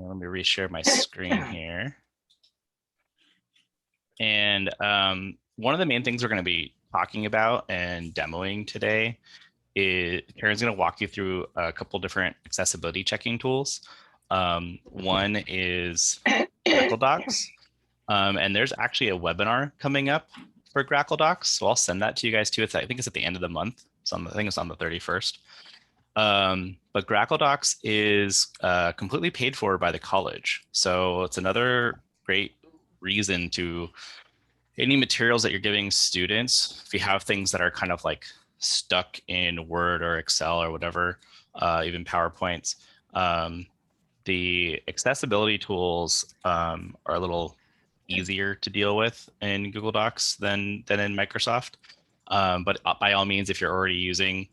let me reshare my screen here. And one of the main things we're going to be talking about and demoing today is Karen's going to walk you through a couple different accessibility checking tools. One is Grackle Docs, and there's actually a webinar coming up for Grackle Docs, so I'll send that to you guys too. I think it's at the end of the month, so I think it's on the 31st. But Grackle Docs is completely paid for by the college, so it's another great reason to any materials that you're giving students. If you have things that are kind of like stuck in Word or Excel or whatever, even PowerPoints, the accessibility tools are a little easier to deal with in Google Docs than in Microsoft. But by all means, if you're already using,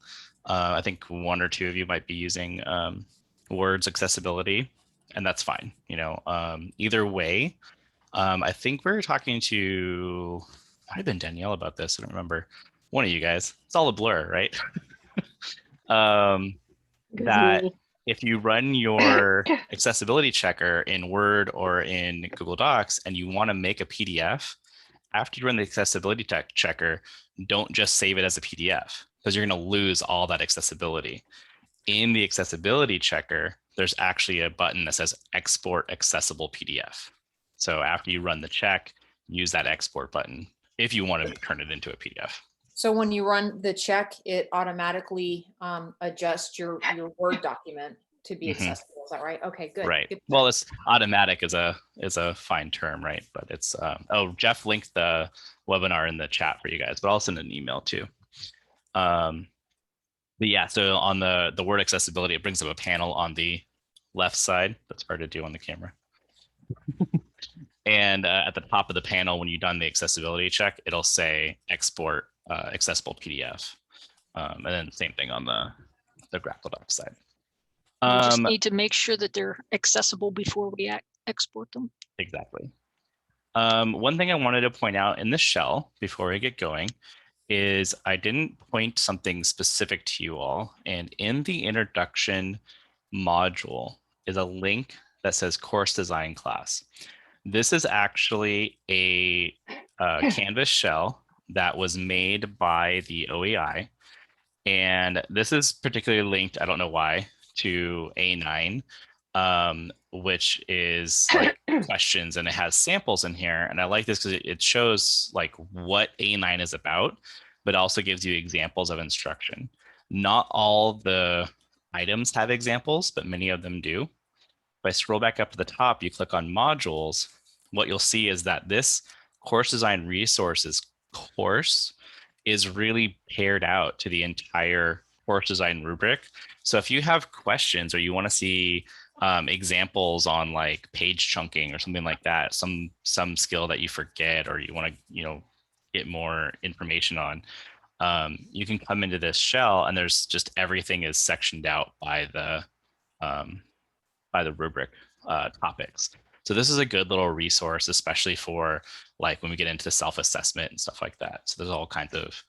I think one or two of you might be using Word's accessibility, and that's fine. You know, either way, I think we were talking to, might have been Danielle about this. I don't remember. One of you guys. It's all a blur, right? That if you run your accessibility checker in Word or in Google Docs and you want to make a PDF, after you run the accessibility checker, don't just save it as a PDF because you're going to lose all that accessibility. In the accessibility checker, there's actually a button that says export accessible PDF. So after you run the check, use that export button if you want to turn it into a PDF. So when you run the check, it automatically adjusts your Word document to be accessible. Is that right? Okay, good. Right. Good. Well, it's automatic is a fine term, right? But it's oh, Jeff linked the webinar in the chat for you guys, but I'll send an email too. But yeah, so on the Word accessibility, it brings up a panel on the left side. That's hard to do on the camera. And at the top of the panel, when you've done the accessibility check, it'll say export accessible PDF. And then same thing on the Grackle Docs side. We just need to make sure that they're accessible before we export them. Exactly. One thing I wanted to point out in the shell before we get going is I didn't point something specific to you all. And in the introduction module is a link that says course design class. This is actually a Canvas shell that was made by the OEI. And this is particularly linked, I don't know why, to A9, which is like questions, and it has samples in here. And I like this because it shows like what A9 is about, but also gives you examples of instruction. Not all the items have examples, but many of them do. If I scroll back up to the top, you click on modules, what you'll see is that this course design resources course is really paired out to the entire course design rubric. So if you have questions or you want to see examples on like page chunking or something like that, some skill that you forget or you want to get more information on, you can come into this shell and there's just everything is sectioned out by the rubric topics. So this is a good little resource, especially for like when we get into self-assessment and stuff like that. So there's all kinds of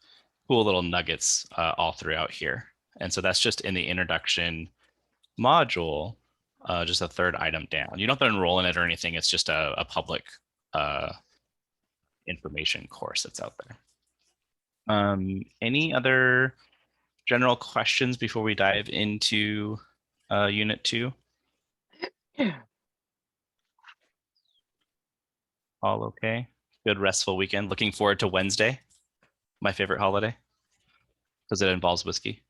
cool little nuggets all throughout here. And so that's just in the introduction module, just a third item down. You don't have to enroll in it or anything. It's just a public information course that's out there. Any other general questions before we dive into Unit 2? All okay? Good restful weekend. Looking forward to Wednesday, my favorite holiday, because it involves whiskey.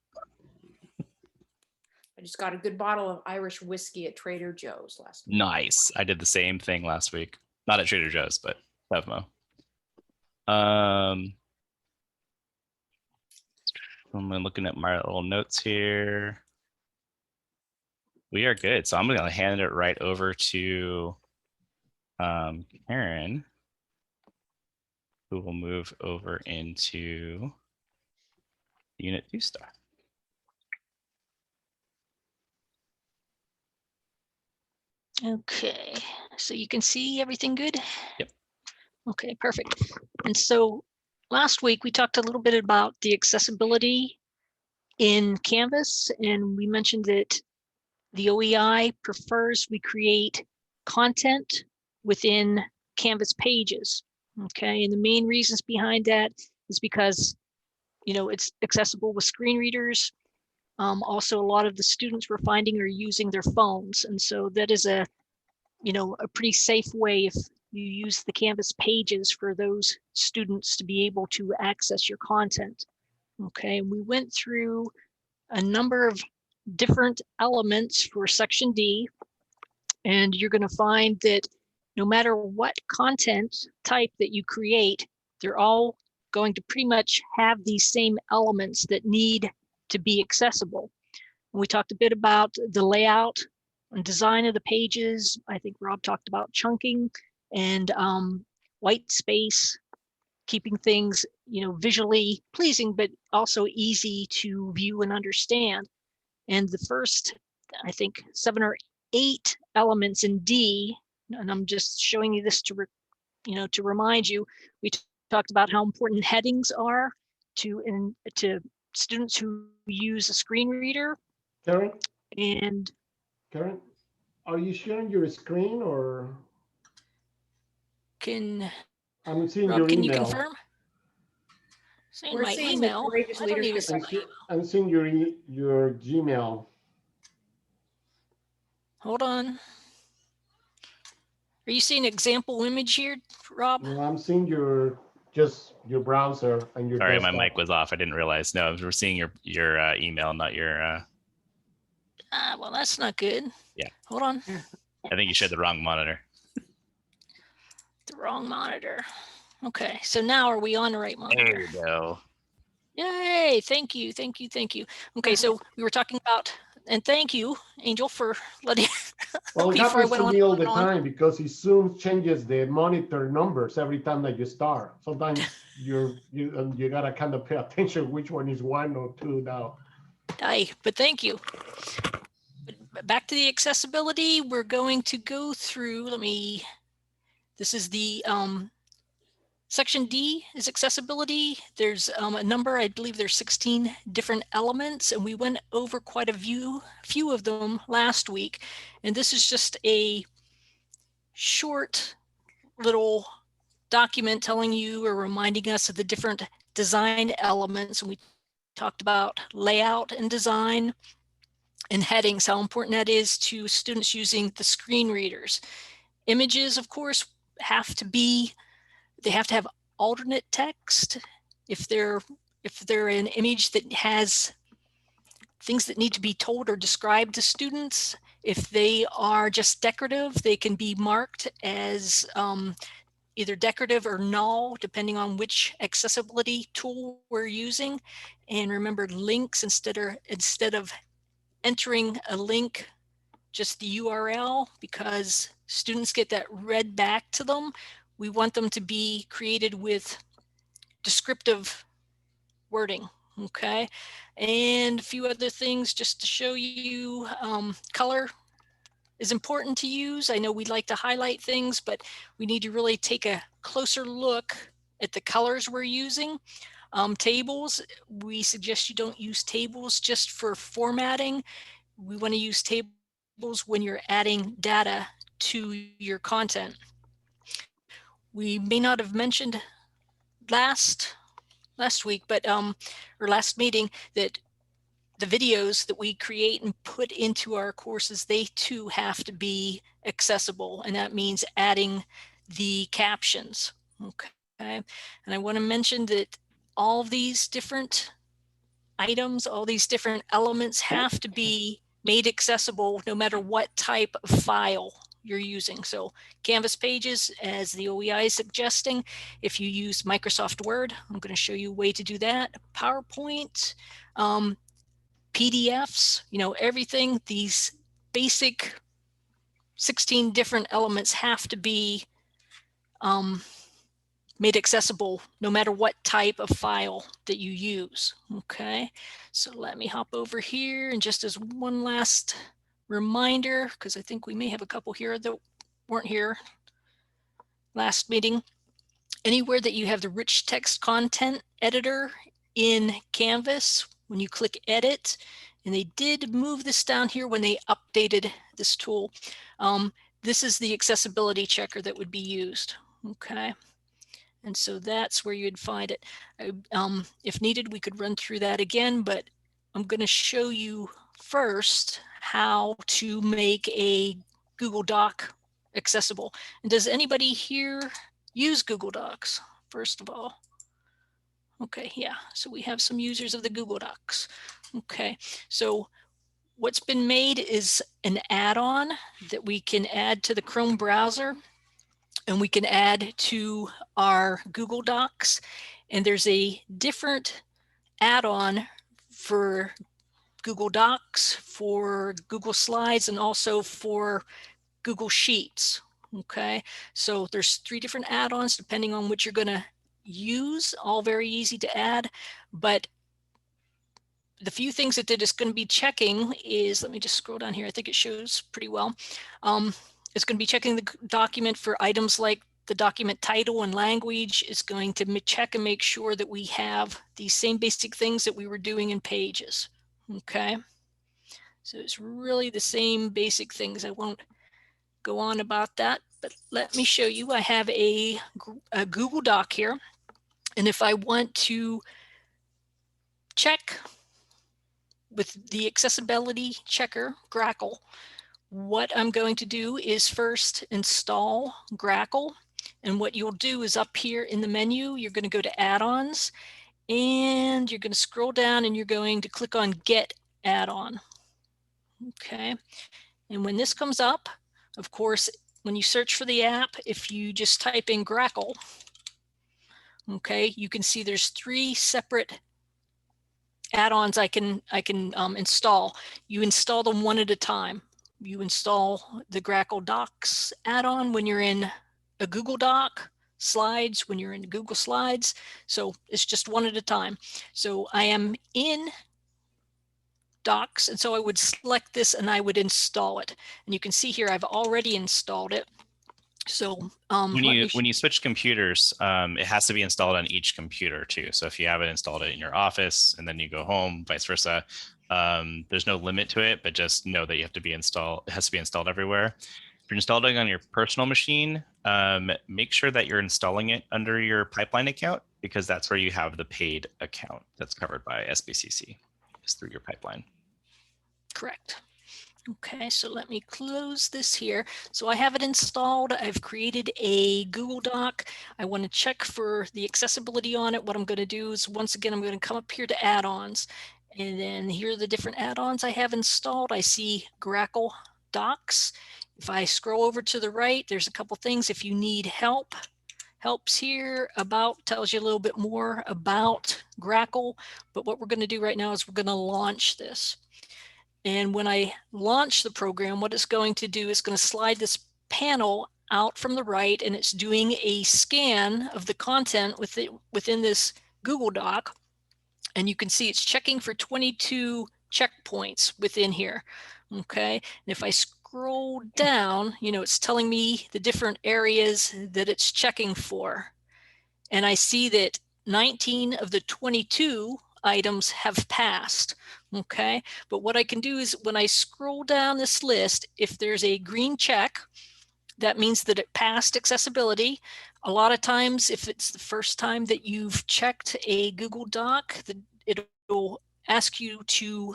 I just got a good bottle of Irish whiskey at Trader Joe's last week. Nice. I did the same thing last week. Not at Trader Joe's, but Bevmo. I'm looking at my little notes here. We are good. So I'm going to hand it right over to Karen, who will move over into Unit 2 stuff. Okay, so you can see everything good? Yep. Okay, perfect. And so last week we talked a little bit about the accessibility in Canvas, and we mentioned that the OEI prefers we create content within Canvas pages. Okay, and the main reasons behind that is because, you know, it's accessible with screen readers. Also, a lot of the students we're finding are using their phones. And so that is a, you know, a pretty safe way if you use the Canvas pages for those students to be able to access your content. Okay, we went through a number of different elements for section D, and you're going to find that no matter what content type that you create, they're all going to pretty much have these same elements that need to be accessible. And we talked a bit about the layout and design of the pages. I think Rob talked about chunking and white space, keeping things, you know, visually pleasing, but also easy to view and understand. And the first, I think, 7 or 8 elements in D, and I'm just showing you this to, you know, to remind you, we talked about how important headings are to students who use a screen reader. Karen? And Karen, are you sharing your screen or? I'm seeing Rob, your can email. you confirm? Seeing We're my seeing the email. Courageous I don't even Leadership. I'm seeing your Gmail. Hold on. Are you seeing an example image here, Rob? No, I'm seeing just your browser and your Sorry, desktop. my mic was off. I didn't realize. No, we're seeing your email, not your. Well, that's not good. Yeah. Hold on. I think you shared the wrong monitor. The wrong monitor. Okay, so now are we on the right monitor? There you go. Yay, thank you, thank you, thank you. Okay, so we were talking about, and thank you, Angel, for letting Well, it before I happens went to on me all the and on. time because it Zoom changes the monitor numbers every time that you start. Sometimes you gotta kind of pay attention which one is 1 or 2 now. But thank you. But back to the accessibility, we're going to go through, this is the section D is accessibility. There's a number, I believe there's 16 different elements, and we went over quite a few of them last week. And this is just a short little document telling you or reminding us of the different design elements. And we talked about layout and design and headings, how important that is to students using the screen readers. Images, of course, they have to have alternate text. If they're an image that has things that need to be told or described to students, if they are just decorative, they can be marked as either decorative or null, depending on which accessibility tool we're using. And remember, links, instead of entering a link, just the URL, because students get that read back to them. We want them to be created with descriptive wording, okay? And a few other things just to show you. Color is important to use. I know we like to highlight things, but we need to really take a closer look at the colors we're using. Tables, we suggest you don't use tables just for formatting. We want to use tables when you're adding data to your content. We may not have mentioned last week, but or last meeting, that the videos that we create and put into our courses, they too have to be accessible, and that means adding the captions. Okay, and I want to mention that all these different items, all these different elements have to be made accessible no matter what type of file you're using. So Canvas pages, as the OEI is suggesting, if you use Microsoft Word, I'm going to show you a way to do that. PowerPoint, PDFs, everything, these basic 16 different elements have to be made accessible no matter what type of file that you use. Okay, so let me hop over here, and just as one last reminder, because I think we may have a couple here that weren't here last meeting, anywhere that you have the rich text content editor in Canvas, when you click edit and they did move this down here when they updated this tool. This is the accessibility checker that would be used. Okay. And so that's where you'd find it. If needed, we could run through that again, but I'm going to show you first how to make a Google Doc accessible. And does anybody here use Google Docs, first of all? Okay, yeah, so we have some users of the Google Docs. Okay, so what's been made is an add-on that we can add to the Chrome browser, and we can add to our Google Docs. And there's a different add-on for Google Docs, for Google Slides, and also for Google Sheets. Okay, so there's 3 different add-ons depending on what you're going to use, all very easy to add. But the few things that it is going to be checking is, let me just scroll down here, I think it shows pretty well. It's going to be checking the document for items like the document title and language. Is going to check and make sure that we have the same basic things that we were doing in Pages. Okay, so it's really the same basic things. I won't go on about that, but let me show you. I have a Google Doc here, and if I want to check with the accessibility checker, Grackle, what I'm going to do is first install Grackle. And what you'll do is up here in the menu, you're going to go to add-ons, and you're going to scroll down and you're going to click on Get Add-on. Okay. And when this comes up, of course, when you search for the app, if you just type in Grackle, okay, you can see there's 3 separate add-ons I can install. You install them one at a time. You install the Grackle Docs add-on when you're in a Google Doc, Slides when you're in Google Slides. So it's just one at a time. So I am in Docs, and so I would select this and I would install it. And you can see here I've already installed it. So when you switch computers, it has to be installed on each computer too. So if you haven't installed it in your office and then you go home, vice versa, there's no limit to it, but just know that you have to be installed. It has to be installed everywhere. If you're installing on your personal machine, make sure that you're installing it under your pipeline account, because that's where you have the paid account that's covered by SBCC, is through your pipeline. Correct. Okay, so let me close this here. So I have it installed. I've created a Google Doc. I want to check for the accessibility on it. What I'm going to do is, once again, I'm going to come up here to add-ons. And then here are the different add-ons I have installed. I see Grackle Docs. If I scroll over to the right, there's a couple things. If you need help, helps here. About tells you a little bit more about Grackle. But what we're going to do right now is we're going to launch this. And when I launch the program, what it's going to do is going to slide this panel out from the right, and it's doing a scan of the content within this Google Doc. And you can see it's checking for 22 checkpoints within here. Okay. And if I scroll down, it's telling me the different areas that it's checking for. And I see that 19 of the 22 items have passed. Okay, but what I can do is, when I scroll down this list, if there's a green check, that means that it passed accessibility. A lot of times, if it's the first time that you've checked a Google Doc, it'll ask you to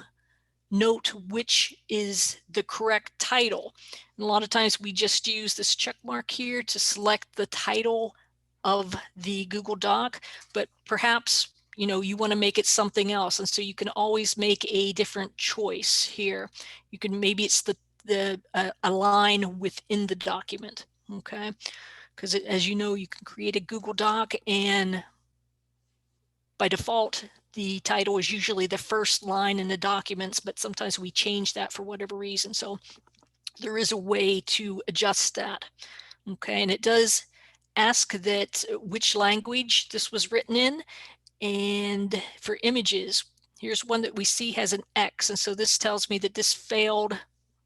note which is the correct title. And a lot of times we just use this check mark here to select the title of the Google Doc, but perhaps you want to make it something else. And so you can always make a different choice here. You can, maybe it's a line within the document. Okay. Because as you know, you can create a Google Doc, and by default, the title is usually the first line in the documents, but sometimes we change that for whatever reason. So there is a way to adjust that. Okay. And it does ask that which language this was written in. And for images, here's one that we see has an X. And so this tells me that this failed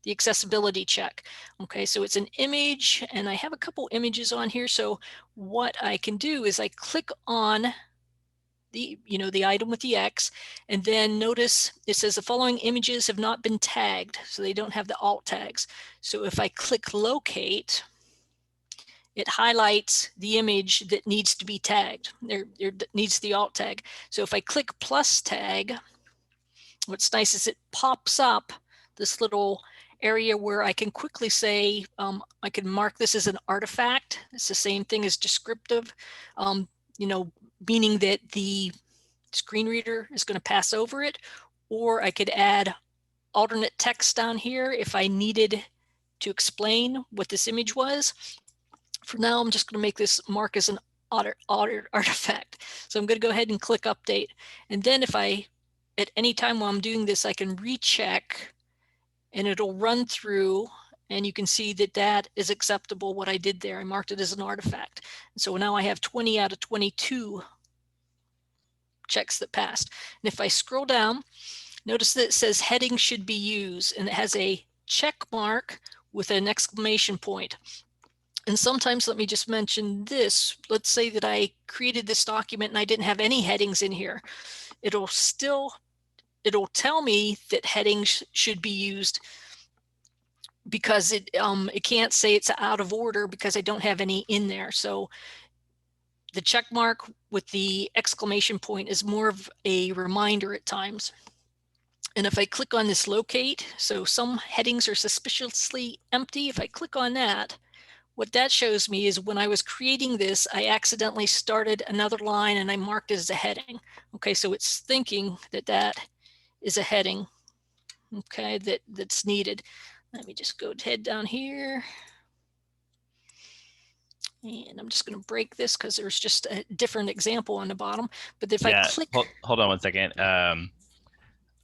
the accessibility check. Okay, so it's an image, and I have a couple images on here. So what I can do is I click on the, the item with the X. And then notice it says the following images have not been tagged, so they don't have the alt tags. So if I click locate, it highlights the image that needs to be tagged. There needs the alt tag. So if I click plus tag, what's nice is it pops up this little area where I can quickly say, I can mark this as an artifact. It's the same thing as descriptive, meaning that the screen reader is going to pass over it, or I could add alternate text down here if I needed to explain what this image was. For now, I'm just going to make this mark as an artifact. So I'm going to go ahead and click update. And then if I, at any time while I'm doing this, I can recheck and it'll run through, and you can see that that is acceptable, what I did there. I marked it as an artifact. And so now I have 20 out of 22 checks that passed. And if I scroll down, notice that it says heading should be used, and it has a check mark with an exclamation point. And sometimes, let me just mention this. Let's say that I created this document and I didn't have any headings in here. It'll tell me that headings should be used because it can't say it's out of order because I don't have any in there. So the check mark with the exclamation point is more of a reminder at times. And if I click on this locate, so some headings are suspiciously empty. If I click on that, what that shows me is when I was creating this, I accidentally started another line and I marked it as a heading. Okay, so it's thinking that that is a heading, okay, that's needed. Let me just go head down here. And I'm just going to break this because there's just a different example on the bottom. But if I click. Hold on one second.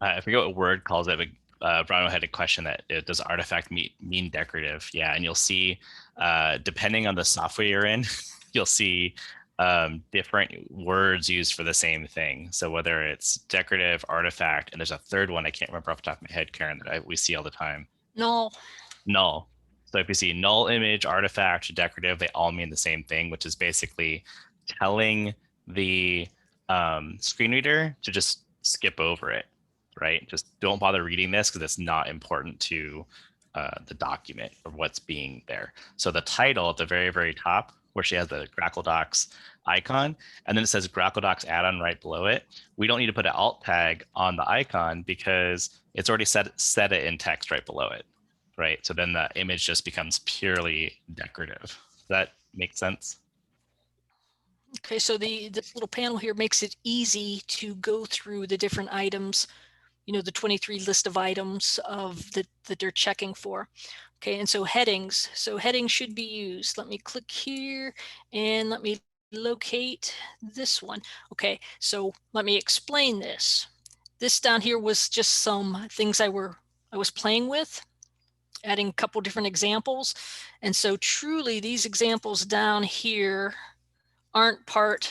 I forget what Word calls it, but Bruno had a question that does artifact mean decorative? Yeah, and you'll see, depending on the software you're in, you'll see different words used for the same thing. So whether it's decorative, artifact, and there's a third one I can't remember off the top of my head, Karen, that we see all the time. Null. Null. So if you see null image, artifact, decorative, they all mean the same thing, which is basically telling the screen reader to just skip over it, right? Just don't bother reading this because it's not important to the document or what's being there. So the title at the very, very top, where she has the Grackle Docs icon, and then it says Grackle Docs add-on right below it. We don't need to put an alt tag on the icon because it's already set it in text right below it, right? So then the image just becomes purely decorative. Does that make sense? Okay, so this little panel here makes it easy to go through the different items, the 23 list of items that they're checking for. Okay, and so headings. So headings should be used. Let me click here and let me locate this one. Okay, so let me explain this. This down here was just some things I was playing with, adding a couple different examples. And so truly these examples down here aren't part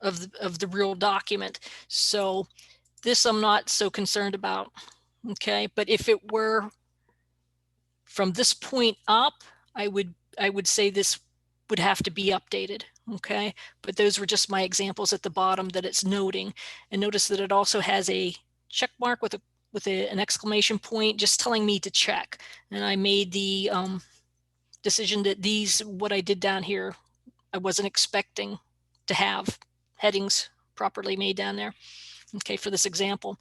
of the real document. So this I'm not so concerned about. Okay, but if it were from this point up, I would say this would have to be updated. Okay, but those were just my examples at the bottom that it's noting. And notice that it also has a check mark with an exclamation point, just telling me to check. And I made the decision that what I did down here, I wasn't expecting to have headings properly made down there. Okay, for this example.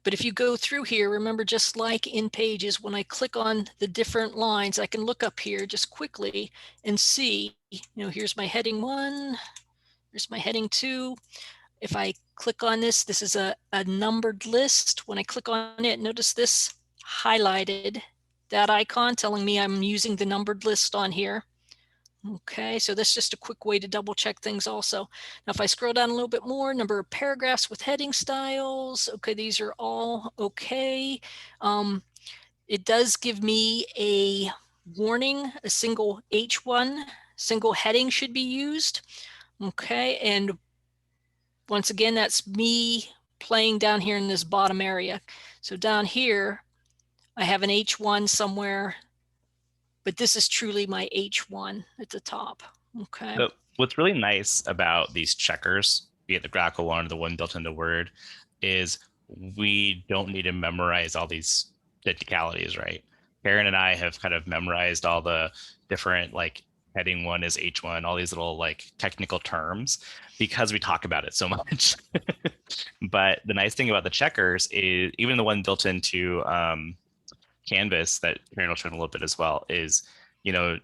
But if you go through here, remember, just like in Pages, when I click on the different lines, I can look up here just quickly and see, here's my heading 1, here's my heading 2. If I click on this, this is a numbered list. When I click on it, notice this highlighted, that icon telling me I'm using the numbered list on here. Okay, so that's just a quick way to double check things also. Now, if I scroll down a little bit more, number of paragraphs with heading styles. Okay, these are all okay. It does give me a warning, a single H1, single heading should be used. Okay, and once again, that's me playing down here in this bottom area. So down here, I have an H1 somewhere, but this is truly my H1 at the top. Okay. So what's really nice about these checkers be it the graphical one or the one built into Word, is we don't need to memorize all these technicalities, right? Karen and I have kind of memorized all the different, like, heading 1 is H1, all these little like technical terms because we talk about it so much. But the nice thing about the checkers is, even the one built into Canvas that Karen will show in a little bit as well, is, you know,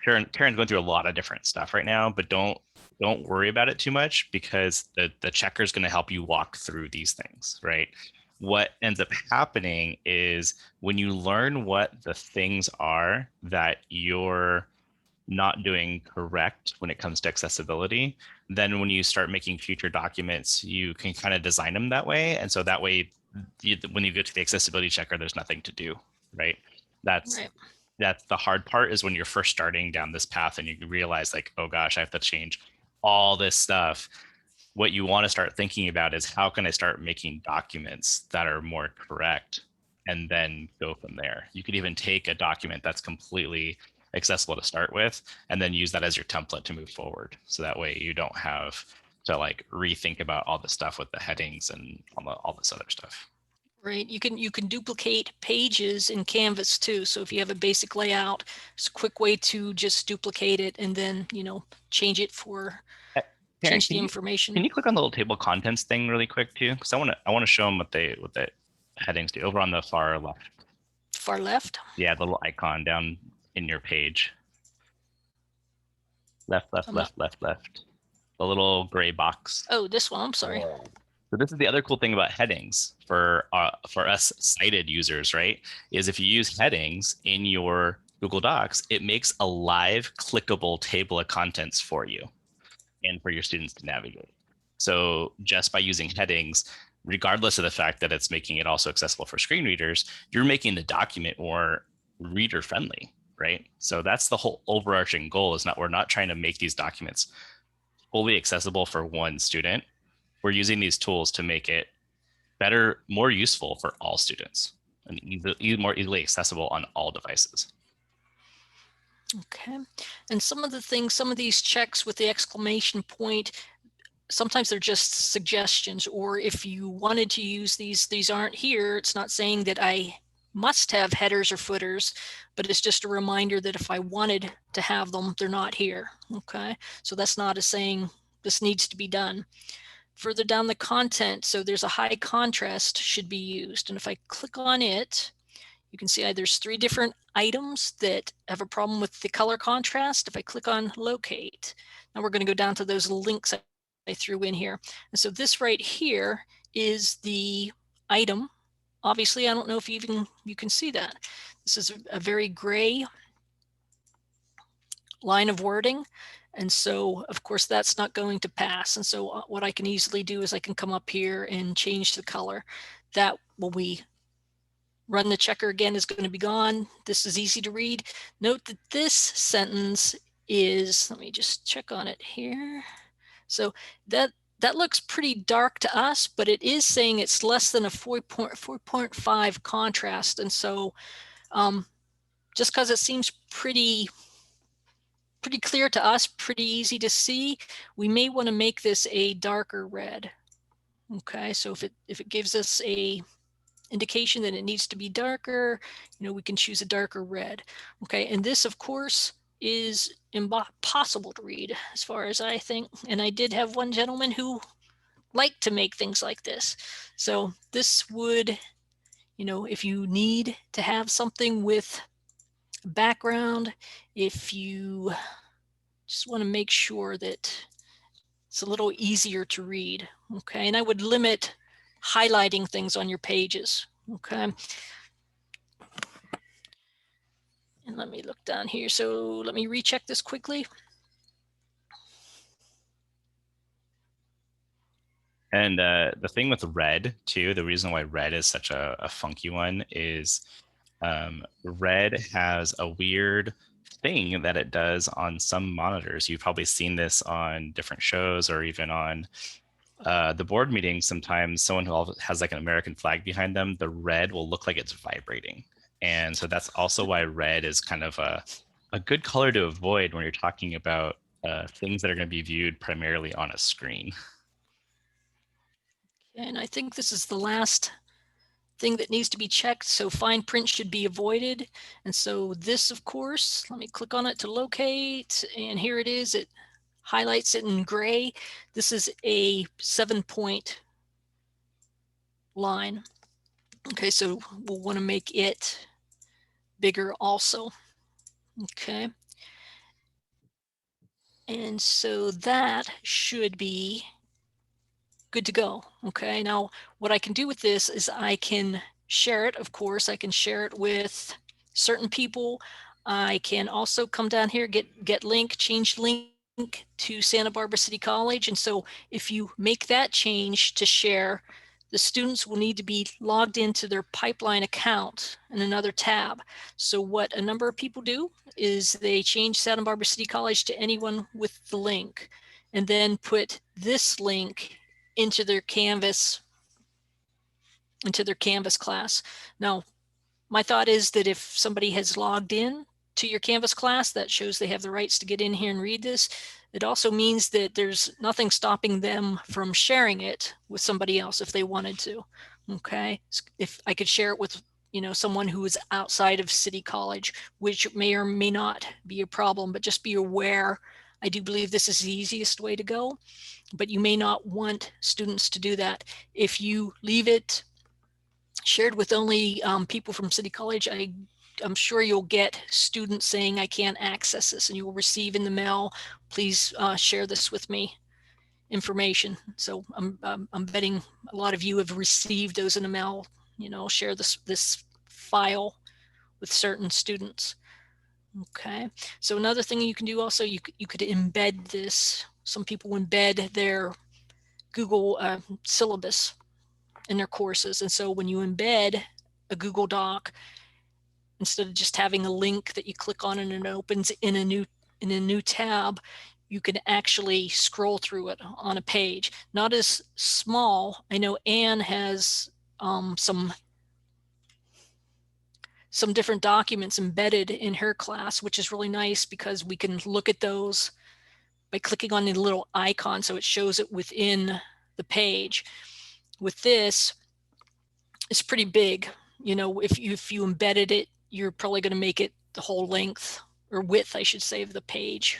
Karen's going through a lot of different stuff right now, but don't worry about it too much, because the checker is going to help you walk through these things, right? What ends up happening is when you learn what the things are that you're not doing correct when it comes to accessibility, then when you start making future documents, you can kind of design them that way. And so that way, when you go to the accessibility checker, there's nothing to do, right? That's the hard part, is when you're first starting down this path and you realize, like, oh gosh, I have to change all this stuff. What you want to start thinking about is, how can I start making documents that are more correct, and then go from there. You could even take a document that's completely accessible to start with, and then use that as your template to move forward. So that way you don't have to like rethink about all the stuff with the headings and all this other stuff. Right. You can duplicate pages in Canvas too. So if you have a basic layout, it's a quick way to just duplicate it and then, you know, change it for change the information. Can you click on the little table of contents thing really quick too? Because I want to show them what the headings do over on the far left. Far left? Yeah, the little icon down in your page. Left. The little gray box. Oh, this one. I'm sorry. So this is the other cool thing about headings for us sighted users, right? Is if you use headings in your Google Docs, it makes a live clickable table of contents for you and for your students to navigate. So just by using headings, regardless of the fact that it's making it also accessible for screen readers, you're making the document more reader friendly, right? So that's the whole overarching goal, is we're not trying to make these documents fully accessible for one student. We're using these tools to make it better, more useful for all students, and more easily accessible on all devices. Okay. And some of these checks with the exclamation point, sometimes they're just suggestions, or if you wanted to use these aren't here. It's not saying that I must have headers or footers, but it's just a reminder that if I wanted to have them, they're not here. Okay. So that's not a saying this needs to be done. Further down the content, so there's a high contrast should be used. And if I click on it, you can see there's 3 different items that have a problem with the color contrast. If I click on locate, now we're going to go down to those links I threw in here. And so this right here is the item. Obviously, I don't know if you can see that. This is a very gray line of wording. And so, of course, that's not going to pass. And so what I can easily do is I can come up here and change the color. That will be run the checker again is going to be gone. This is easy to read. Note that this sentence is, let me just check on it here. So that looks pretty dark to us, but it is saying it's less than a 4.5 contrast. And so just because it seems pretty clear to us, pretty easy to see, we may want to make this a darker red. Okay, so if it gives us a indication that it needs to be darker, we can choose a darker red. Okay, and this of course is impossible to read as far as I think. And I did have one gentleman who liked to make things like this. So this would, if you need to have something with background, if you just want to make sure that it's a little easier to read. Okay, and I would limit highlighting things on your pages. Okay. And let me look down here. So let me recheck this quickly. And the thing with red too, the reason why red is such a funky one is red has a weird thing that it does on some monitors. You've probably seen this on different shows or even on the board meetings. Sometimes someone who has like an American flag behind them, the red will look like it's vibrating. And so that's also why red is kind of a good color to avoid when you're talking about things that are going to be viewed primarily on a screen. And I think this is the last thing that needs to be checked. So fine print should be avoided. And so this, of course, let me click on it to locate. And here it is. It highlights it in gray. This is a 7-point line. Okay, so we'll want to make it bigger also. Okay. And so that should be good to go. Okay, now what I can do with this is I can share it. Of course, I can share it with certain people. I can also come down here, get link, change link to Santa Barbara City College. And so if you make that change to share, the students will need to be logged into their pipeline account in another tab. So what a number of people do is they change Santa Barbara City College to anyone with the link, and then put this link into their Canvas class. Now, my thought is that if somebody has logged in to your Canvas class, that shows they have the rights to get in here and read this. It also means that there's nothing stopping them from sharing it with somebody else if they wanted to. Okay, if I could share it with someone who is outside of City College, which may or may not be a problem, but just be aware. I do believe this is the easiest way to go, but you may not want students to do that. If you leave it shared with only people from City College, I'm sure you'll get students saying, I can't access this, and you will receive in the mail, please share this with me information. So I'm betting a lot of you have received those in the mail, share this file with certain students. Okay, so another thing you can do also, you could embed this. Some people embed their Google syllabus in their courses. And so when you embed a Google Doc, instead of just having a link that you click on and it opens in a new tab, you can actually scroll through it on a page. Not as small. I know Anne has some different documents embedded in her class, which is really nice because we can look at those by clicking on the little icon, so it shows it within the page. With this, it's pretty big. If you embedded it, you're probably going to make it the whole length or width, I should say, of the page.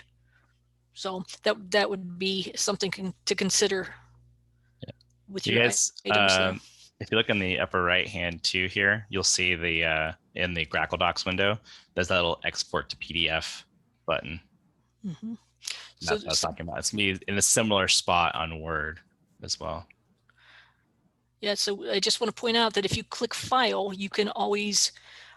So that would be something to consider with You your guys, items there. if you look in the upper right hand too here, you'll see the in the Grackle Docs window, there's that little export to PDF button. Mm-hmm. That's what I was talking about. It's me in a similar spot on Word as well. Yeah, so I just want to point out that if you click File, you can always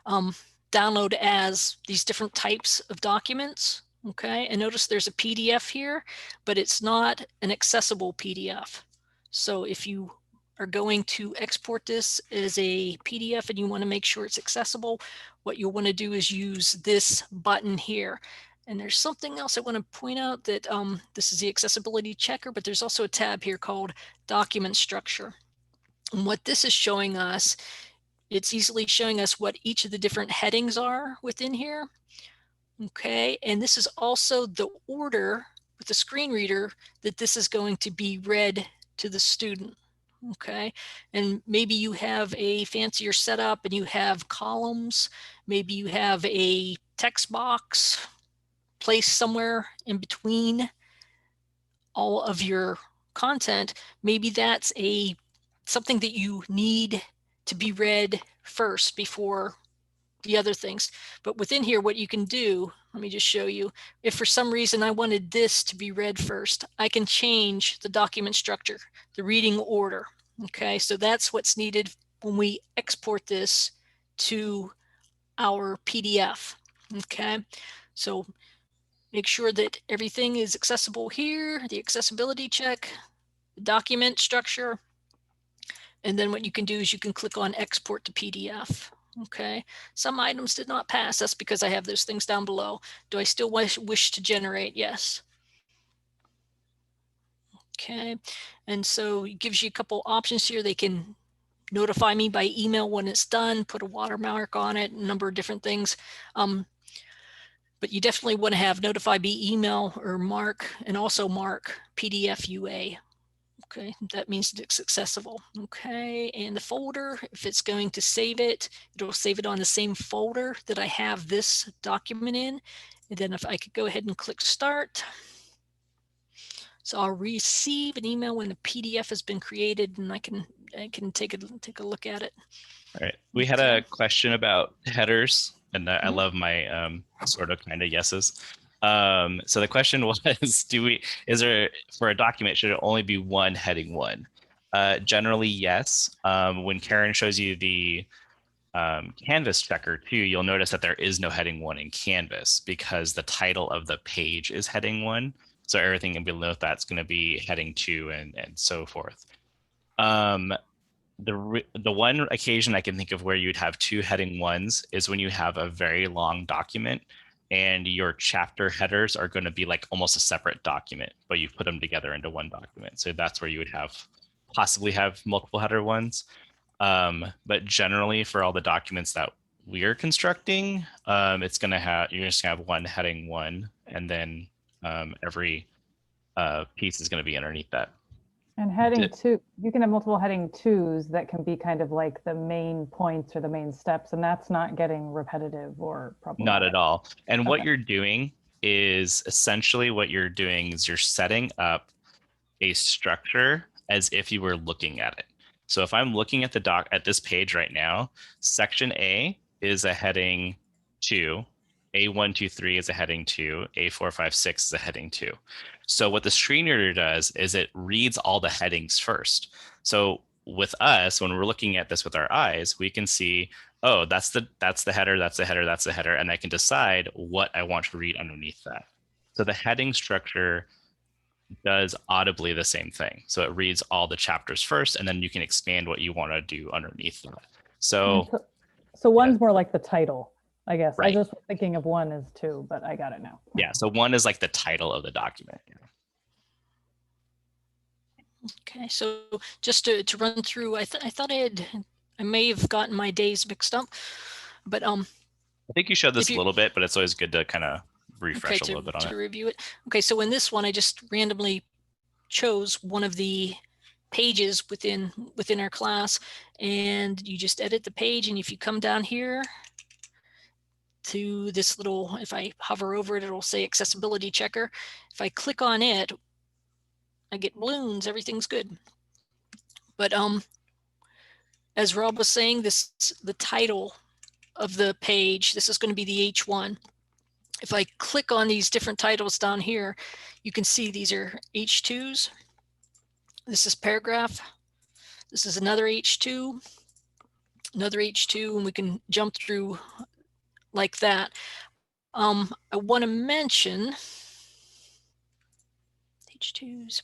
download as these different types of documents. Okay, and notice there's a PDF here, but it's not an accessible PDF. So if you are going to export this as a PDF and you want to make sure it's accessible, what you'll want to do is use this button here. And there's something else I want to point out, that this is the accessibility checker, but there's also a tab here called document structure. And what this is showing us, it's easily showing us what each of the different headings are within here. Okay, and this is also the order with the screen reader that this is going to be read to the student. Okay, and maybe you have a fancier setup and you have columns. Maybe you have a text box placed somewhere in between all of your content. Maybe that's something that you need to be read first before the other things. But within here, what you can do, let me just show you. If for some reason I wanted this to be read first, I can change the document structure, the reading order. Okay, so that's what's needed when we export this to our PDF. Okay, so make sure that everything is accessible here, the accessibility check, the document structure, and then what you can do is you can click on export to PDF. Okay, some items did not pass. That's because I have those things down below. Do I still wish to generate? Yes. Okay, and so it gives you a couple options here. They can notify me by email when it's done, put a watermark on it, a number of different things. But you definitely want to have notify by email or mark, and also mark PDF UA. Okay, that means it's accessible. Okay, and the folder, if it's going to save it, it'll save it on the same folder that I have this document in. And then if I could go ahead and click start. So I'll receive an email when the PDF has been created, and I can take a look at it. All right. We had a question about headers, and I Mhm. love my sort of kind of yeses. So the question was, is there, for a document, should it only be one heading one? Generally, yes. When Karen shows you the Canvas checker too, you'll notice that there is no heading one in Canvas because the title of the page is heading one. So everything below that's going to be heading two and so forth. The one occasion I can think of where you'd have two heading ones is when you have a very long document and your chapter headers are going to be like almost a separate document, but you put them together into one document. So that's where you would possibly have multiple header ones. But generally for all the documents that we're constructing, it's going to have, you're just going to have one heading one, and then every piece is going to be underneath that. And heading two, you can have multiple heading twos that can be kind of like the main points or the main steps, and that's not getting repetitive or problematic. Not at all. And what Okay. you're doing is essentially what you're doing is you're setting up a structure as if you were looking at it. So if I'm looking at at this page right now, section A is a heading 2, A1, 2, 3 is a heading 2, A4, 5, 6 is a heading 2. So what the screen reader does is it reads all the headings first. So with us, when we're looking at this with our eyes, we can see, oh, that's the header, that's the header, that's the header, and I can decide what I want to read underneath that. So the heading structure does audibly the same thing. So it reads all the chapters first, and then you can expand what you want to do underneath that. So one's more like the title, I guess. Right. I was just thinking of one as two, but I got it now. Yeah, so one is like the title of the document. Okay, so just to run through, I thought I may have gotten my days mixed up, but I think you showed this If a you- little bit, but it's always good to kind of refresh okay, a little bit on to it. review it. Okay, so in this one, I just randomly chose one of the pages within our class, and you just edit the page. And if you come down here to this little, if I hover over it, it'll say accessibility checker. If I click on it, I get balloons, everything's good. But as Rob was saying, the title of the page, this is going to be the H1. If I click on these different titles down here, you can see these are H2s. This is paragraph. This is another H2, and we can jump through like that. I want to mention H2s.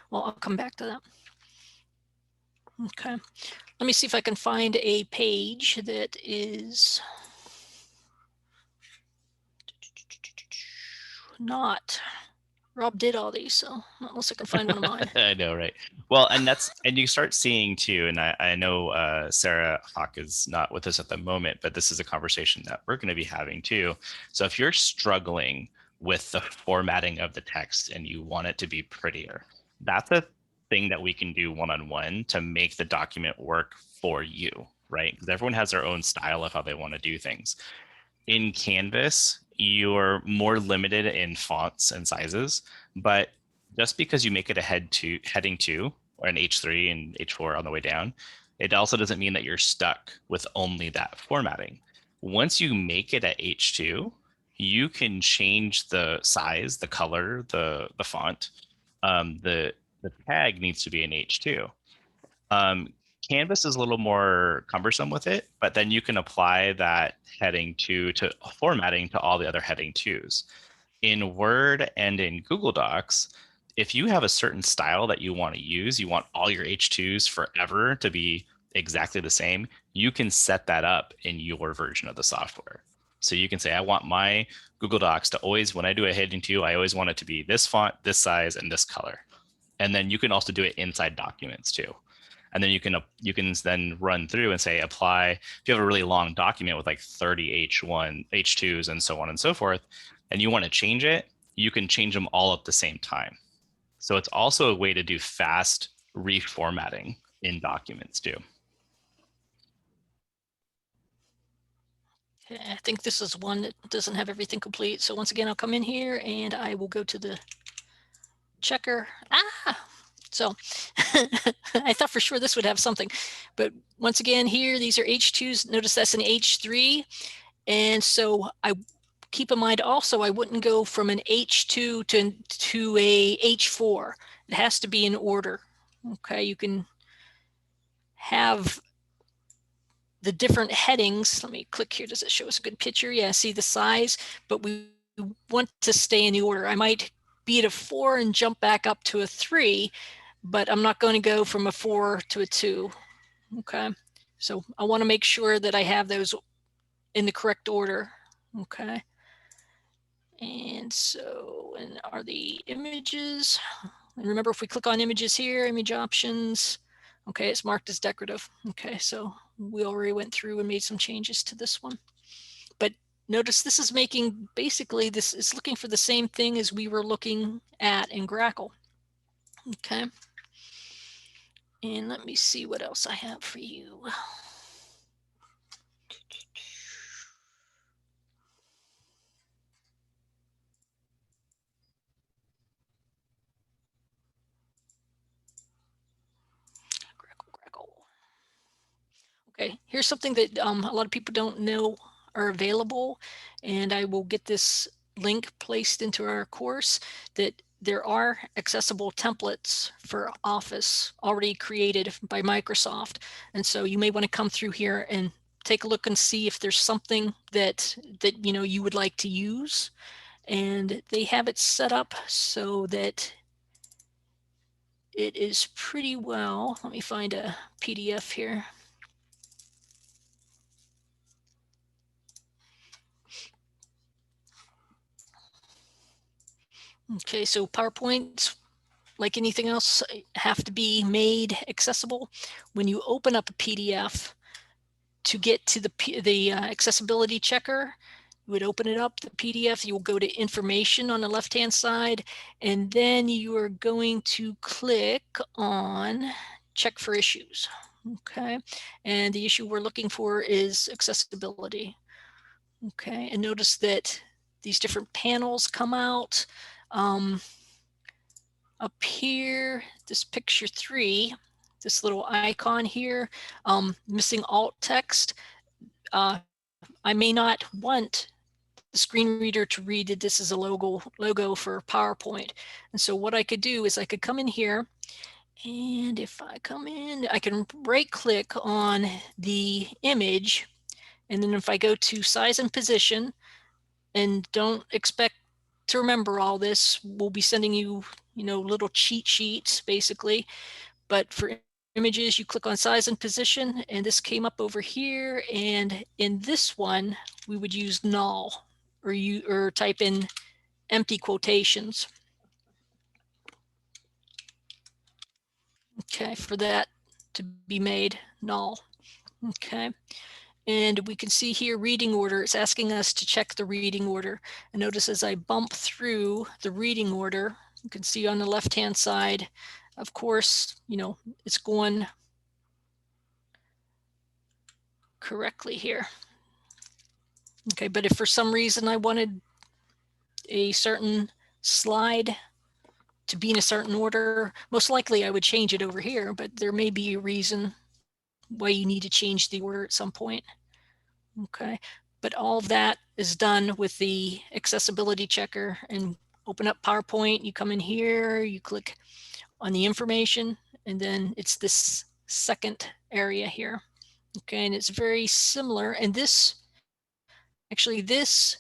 Well, I'll come back to that. Okay, let me see if I can find a page that is not. Rob did all these, so not unless I can find one of mine. I know, right? Well, and you start seeing too, and I know Sarah Hawk is not with us at the moment, but this is a conversation that we're going to be having too. So if you're struggling with the formatting of the text and you want it to be prettier, that's a thing that we can do one-on-one to make the document work for you, right? Because everyone has their own style of how they want to do things. In Canvas, you're more limited in fonts and sizes, but just because you make it a heading 2 or an H3 and H4 on the way down, it also doesn't mean that you're stuck with only that formatting. Once you make it at H2, you can change the size, the color, the font. The tag needs to be an H2. Canvas is a little more cumbersome with it, but then you can apply that heading 2 to formatting to all the other heading 2s. In Word and in Google Docs, if you have a certain style that you want to use, you want all your H2s forever to be exactly the same, you can set that up in your version of the software. So you can say, I want my Google Docs to always, when I do a heading 2, I always want it to be this font, this size, and this color. And then you can also do it inside documents too. And then you can then run through and say apply. If you have a really long document with like 30 H2s and so on and so forth, and you want to change it, you can change them all at the same time. So it's also a way to do fast reformatting in documents too. Okay, I think this is one that doesn't have everything complete. So once again, I'll come in here and I will go to the checker. So I thought for sure this would have something, but once again here, these are H2s. Notice that's an H3. And so I keep in mind also, I wouldn't go from an H2 to a H4. It has to be in order. Okay, you can have the different headings. Let me click here. Does it show us a good picture? Yeah, see the size, but we want to stay in the order. I might be at a 4 and jump back up to a 3, but I'm not going to go from a 4 to a 2. Okay, so I want to make sure that I have those in the correct order. Okay, and so, and are the images, and remember if we click on images here, image options, okay, it's marked as decorative. Okay, so we already went through and made some changes to this one. But notice this is making, basically this is looking for the same thing as we were looking at in Grackle. Okay. And let me see what else I have for you. Grackle. Okay, here's something that a lot of people don't know are available, and I will get this link placed into our course, that there are accessible templates for Office already created by Microsoft. And so you may want to come through here and take a look and see if there's something that you know you would like to use. And they have it set up so that it is pretty well. Let me find a PDF here. Okay, so PowerPoints, like anything else, have to be made accessible. When you open up a PDF, to get to the accessibility checker, you would open it up, the PDF, you will go to information on the left-hand side, and then you are going to click on check for issues. Okay, and the issue we're looking for is accessibility. Okay, and notice that these different panels come out. Up here, this picture 3, this little icon here, missing alt text. I may not want the screen reader to read that this is a logo for PowerPoint. And so what I could do is I could come in here, and if I come in, I can right click on the image. And then if I go to size and position, and don't expect to remember all this, we'll be sending you, you know, little cheat sheets basically. But for images, you click on size and position, and this came up over here. And in this one, we would use null, or type in empty quotations. Okay, for that to be made null. Okay. And we can see here reading order. It's asking us to check the reading order. And notice as I bump through the reading order, you can see on the left-hand side, of course, you know, it's going correctly here. Okay, but if for some reason I wanted a certain slide to be in a certain order, most likely I would change it over here, but there may be a reason why you need to change the order at some point. Okay, but all of that is done with the accessibility checker. And open up PowerPoint, you come in here, you click on the information, and then it's this second area here. Okay, and it's very similar. And this, actually this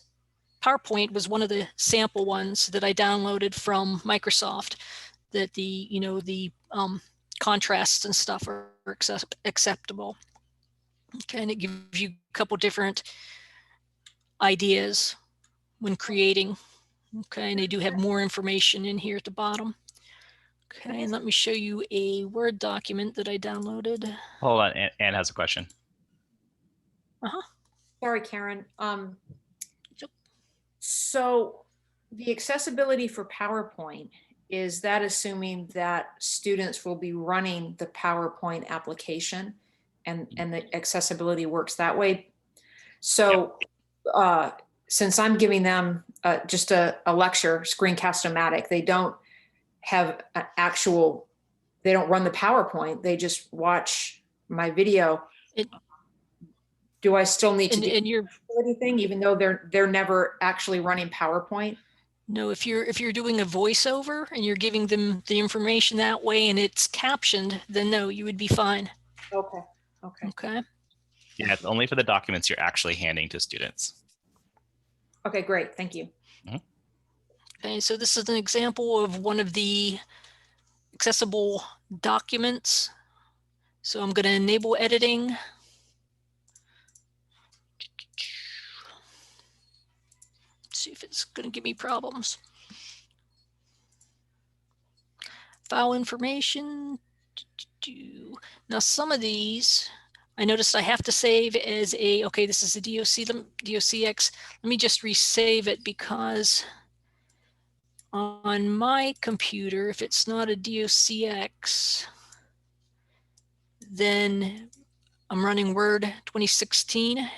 PowerPoint was one of the sample ones that I downloaded from Microsoft, that the, you know, the contrasts and stuff are acceptable. Okay, and it gives you a couple different ideas when creating. Okay, and they do have more information in here at the bottom. Okay, and let me show you a Word document that I downloaded. Hold on, Anne has a question. Sorry, Karen. Yep. So the accessibility for PowerPoint, is that assuming that students will be running the PowerPoint application and the accessibility works that way? So since I'm giving them just a lecture, Screencast-O-Matic, they don't have an actual, they don't run the PowerPoint, they just watch my video. Do I still need to do anything, even though they're never actually running PowerPoint? No, if you're doing a voiceover and you're giving them the information that way and it's captioned, then no, you would be fine. Okay. Okay. Okay. Yeah, it's only for the documents you're actually handing to students. Okay, great. Thank you. Okay, so this is an example of one of the accessible documents. So I'm going to enable editing. See if it's going to give me problems. File information. Now some of these, I noticed I have to save as a, okay, this is a DOCX. Let me just resave it because on my computer, if it's not a DOCX, then I'm running Word 2016.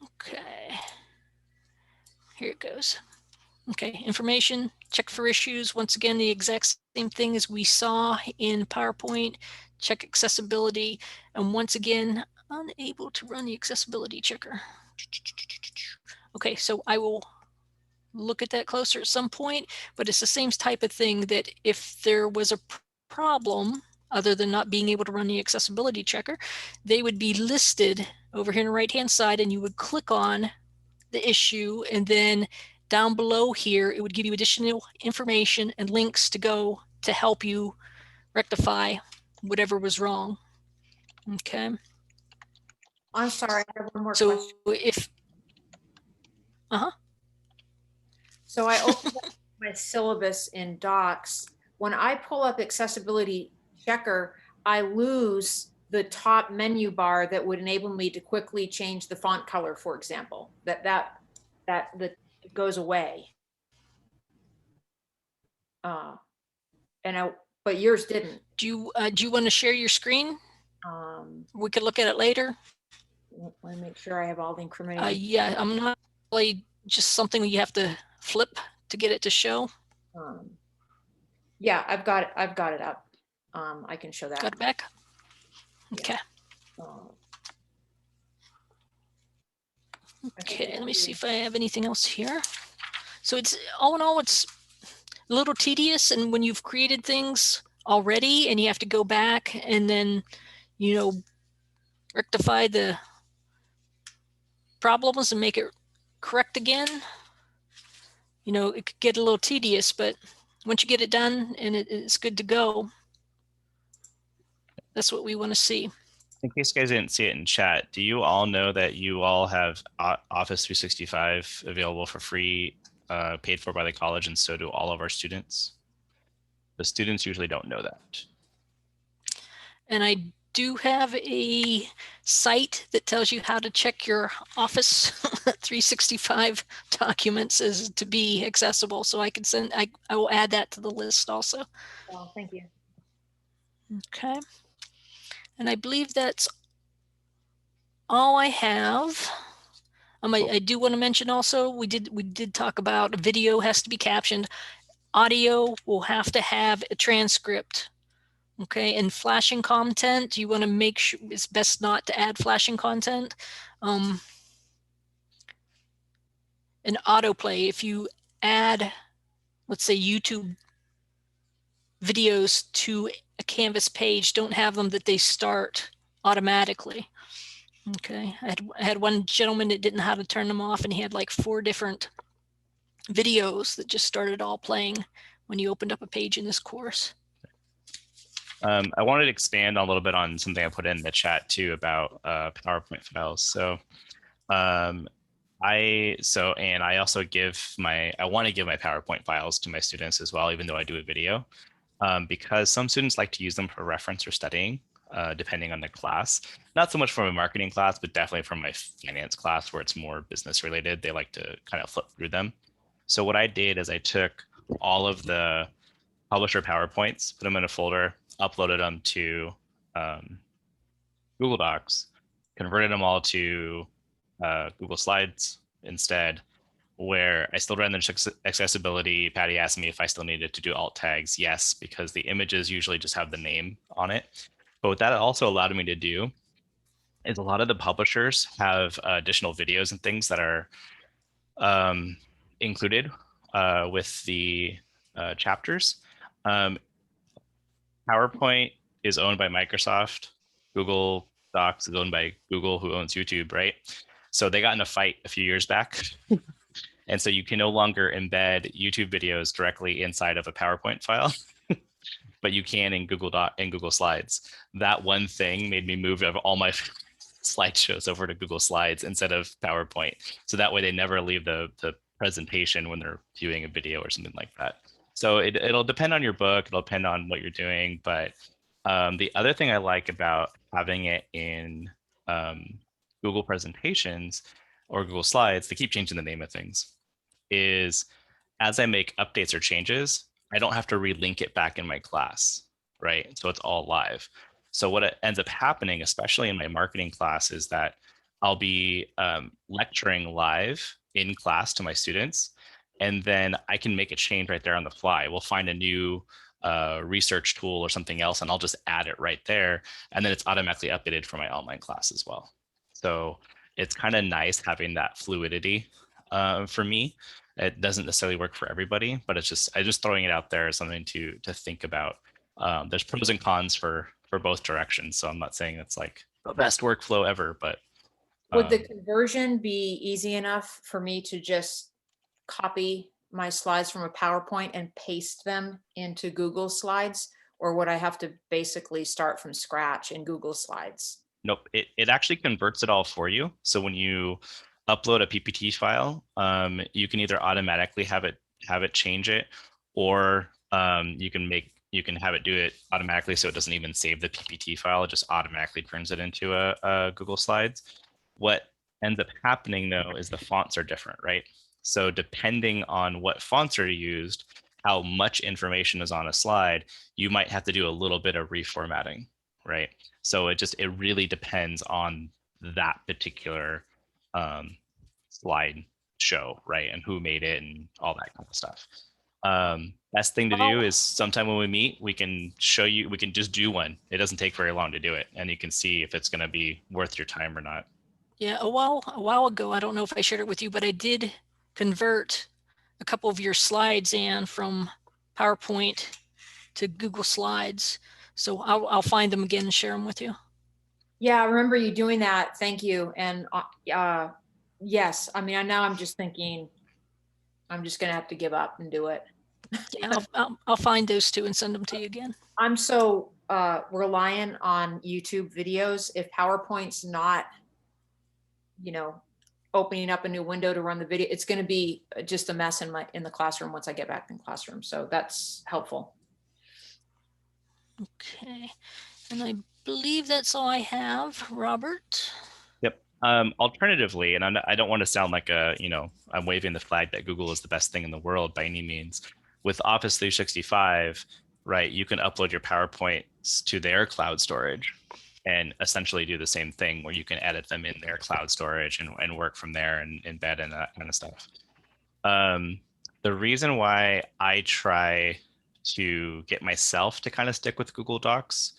Okay, here it goes. Okay, information, check for issues. Once again, the exact same thing as we saw in PowerPoint, check accessibility. And once again, unable to run the accessibility checker. Okay, so I will look at that closer at some point, but it's the same type of thing that if there was a problem, other than not being able to run the accessibility checker, they would be listed over here on the right-hand side, and you would click on the issue, and then down below here, it would give you additional information and links to go to help you rectify whatever was wrong. Okay. I'm sorry, I have one more So question. if, So I opened up my syllabus in Docs. When I pull up accessibility checker, I lose the top menu bar that would enable me to quickly change the font color, for example. That goes away. But yours didn't. do you want to share your screen? We could look at it later. Let me make sure I have all the incriminating. Yeah, I'm not really just something you have to flip to get it to show. Yeah, I've got it up. I can show that. Got it back? Okay. Okay, let me see if I have anything else here. So it's all in all, it's a little tedious, and when you've created things already and you have to go back and then, you know, rectify the problems and make it correct again, you know, it could get a little tedious, but once you get it done and it's good to go, that's what we want to see. In case you guys didn't see it in chat, do you all know that you all have Office 365 available for free, paid for by the college, and so do all of our students? The students usually don't know that. And I do have a site that tells you how to check your Office 365 documents as to be accessible. So I can send, I will add that to the list also. Oh, thank you. Okay. And I believe that's all I have. I do want to mention also, we did talk about video has to be captioned. Audio will have to have a transcript. Okay, and flashing content, you want to make sure it's best not to add flashing content. And autoplay, if you add, let's say, YouTube videos to a Canvas page, don't have them that they start automatically. Okay, I had one gentleman that didn't know how to turn them off, and he had like 4 different videos that just started all playing when you opened up a page in this course. I wanted to expand a little bit on something I put in the chat too about PowerPoint files. So, and I also I want to give my PowerPoint files to my students as well, even though I do a video, because some students like to use them for reference or studying, depending on the class. Not so much from a marketing class, but definitely from my finance class where it's more business related. They like to kind of flip through them. So what I did is I took all of the publisher PowerPoints, put them in a folder, uploaded them to Google Docs, converted them all to Google Slides instead, where I still ran the accessibility. Patty asked me if I still needed to do alt tags. Yes, because the images usually just have the name on it. But what that also allowed me to do is a lot of the publishers have additional videos and things that are included with the chapters. PowerPoint is owned by Microsoft. Google Docs is owned by Google, who owns YouTube, right? So they got in a fight a few years back. And so you can no longer embed YouTube videos directly inside of a PowerPoint file, but you can in Google Slides. That one thing made me move all my slideshows over to Google Slides instead of PowerPoint. So that way they never leave the presentation when they're viewing a video or something like that. So it'll depend on your book, it'll depend on what you're doing. But the other thing I like about having it in Google presentations or Google Slides, they keep changing the name of things, is as I make updates or changes, I don't have to relink it back in my class, right? So it's all live. So what ends up happening, especially in my marketing class, is that I'll be lecturing live in class to my students, and then I can make a change right there on the fly. We'll find a new research tool or something else, and I'll just add it right there. And then it's automatically updated for my online class as well. So it's kind of nice having that fluidity for me. It doesn't necessarily work for everybody, but I'm just throwing it out there as something to think about. There's pros and cons for both directions. So I'm not saying it's like the best workflow ever, but would the conversion be easy enough for me to just copy my slides from a PowerPoint and paste them into Google Slides? Or would I have to basically start from scratch in Google Slides? Nope, it actually converts it all for you. So when you upload a PPT file, you can either automatically have it change it, or you can have it do it automatically, so it doesn't even save the PPT file. It just automatically turns it into a Google Slides. What ends up happening though is the fonts are different, right? So depending on what fonts are used, how much information is on a slide, you might have to do a little bit of reformatting, right? So it really depends on that particular slide show, right? And who made it and all that kind of stuff. Best thing to do is sometime when we meet, we can show you, we can just do one. It doesn't take very long to do it, and you can see if it's going to be worth your time or not. Yeah, a while ago, I don't know if I shared it with you, but I did convert a couple of your slides, Anne, from PowerPoint to Google Slides. So I'll find them again and share them with you. Yeah, I remember you doing that. Thank you. And yes, I mean, now I'm just thinking, I'm just going to have to give up and do it. Yeah, I'll find those two and send them to you again. I'm so reliant on YouTube videos. If PowerPoint's not, opening up a new window to run the video, it's going to be just a mess in the classroom once I get back in the classroom. So that's helpful. Okay, and I believe that's all I have. Robert? Yep. Alternatively, and I don't want to sound like I'm waving the flag that Google is the best thing in the world by any means. With Office 365, right, you can upload your PowerPoints to their cloud storage and essentially do the same thing, where you can edit them in their cloud storage and work from there and embed and that kind of stuff. The reason why I try to get myself to kind of stick with Google Docs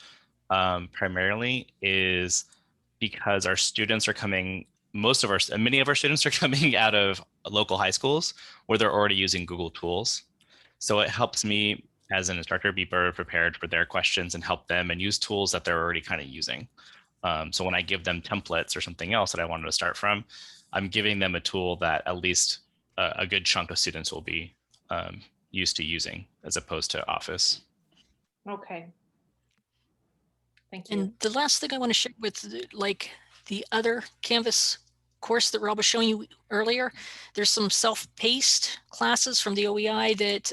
primarily is because our students are coming, many of our students are coming out of local high schools where they're already using Google tools. So it helps me as an instructor be better prepared for their questions and help them and use tools that they're already kind of using. So when I give them templates or something else that I wanted to start from, I'm giving them a tool that at least a good chunk of students will be used to using, as opposed to Office. Okay. Thank you. And the last thing I want to share with, like the other Canvas course that Rob was showing you earlier, there's some self-paced classes from the OEI that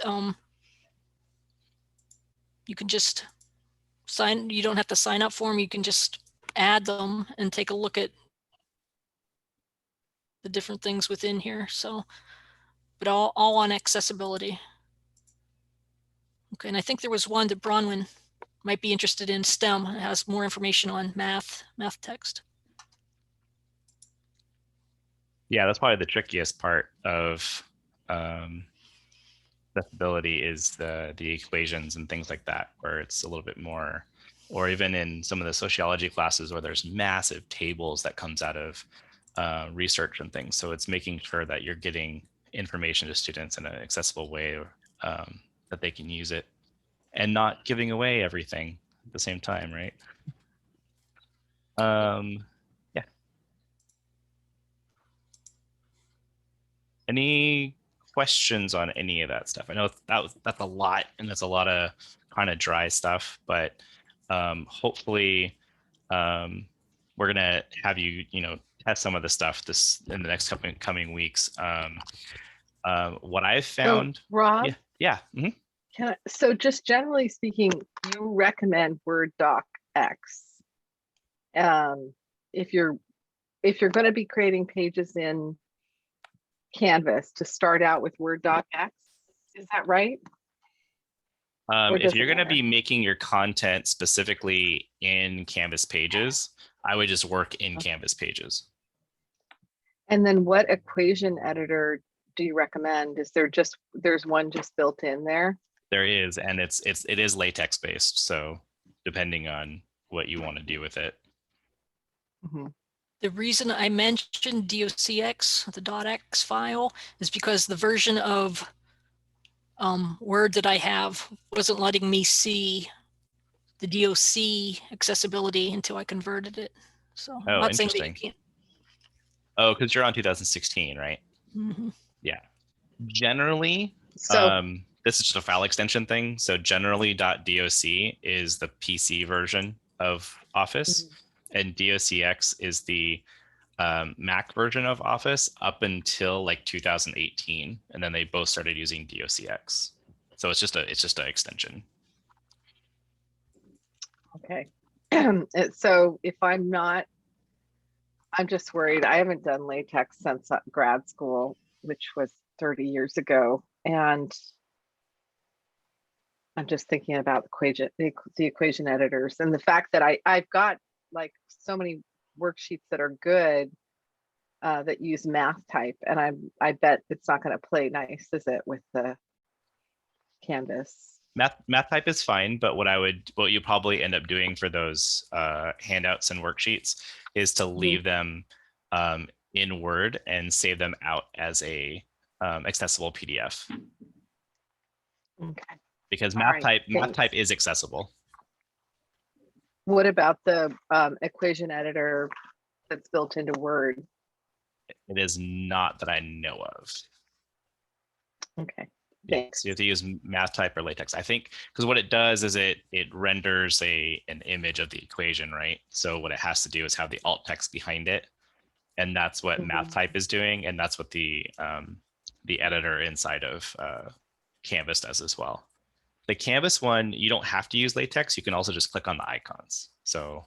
you can just you don't have to sign up for them. You can just add them and take a look at the different things within here. So, but all on accessibility. Okay, and I think there was one that Bronwyn might be interested in, STEM. It has more information on math text. Yeah, that's probably the trickiest part of accessibility is the equations and things like that, where it's a little bit more, or even in some of the sociology classes where there's massive tables that comes out of research and things. So it's making sure that you're getting information to students in an accessible way that they can use it, and not giving away everything at the same time, right? Yeah. Any questions on any of that stuff? I know that's a lot, and that's a lot of kind of dry stuff, but hopefully we're gonna have you, test some of the stuff this in the next coming weeks. What I've found, Rob, yeah. Mhm. so just generally speaking, you recommend Word Doc X. If you're going to be creating pages in Canvas, to start out with Word Doc X, is that right? If you're going to be making your content specifically in Canvas pages, I would just work in Canvas pages. And then what equation editor do you recommend? Is there's one just built in there? There is, and it is LaTeX based. So depending on what you want to do with it. Mm-hmm. The reason I mentioned docx, the .x file, is because the version of Word that I have wasn't letting me see the DOC accessibility until I converted it. So I'm not saying that you can't. Oh, because you're on 2016, right? Mm-hmm. Yeah. Generally, So this is just a file extension thing. So generally .doc is the PC version of Office, and docx is the Mac version of Office up until like 2018, and then they both started using docx. So it's just an extension. okay. So if I'm just worried. I haven't done LaTeX since grad school, which was 30 years ago, and I'm just thinking about the equation editors, and the fact that I've got like so many worksheets that are good that use math type, and I bet it's not going to play nice, is it, with the Canvas? Math type is fine, but what you probably end up doing for those handouts and worksheets is to leave them in Word and save them out as a accessible PDF. Okay. Because math type is accessible. What about the equation editor that's built into Word? It is not that I know of. Okay. Yeah, so you have to use math type or LaTeX. I think because what it does is it renders an image of the equation, right? So what it has to do is have the alt text behind it, and that's what math type is doing, and that's what the editor inside of Canvas does as well. The Canvas one, you don't have to use LaTeX. You can also just click on the icons. So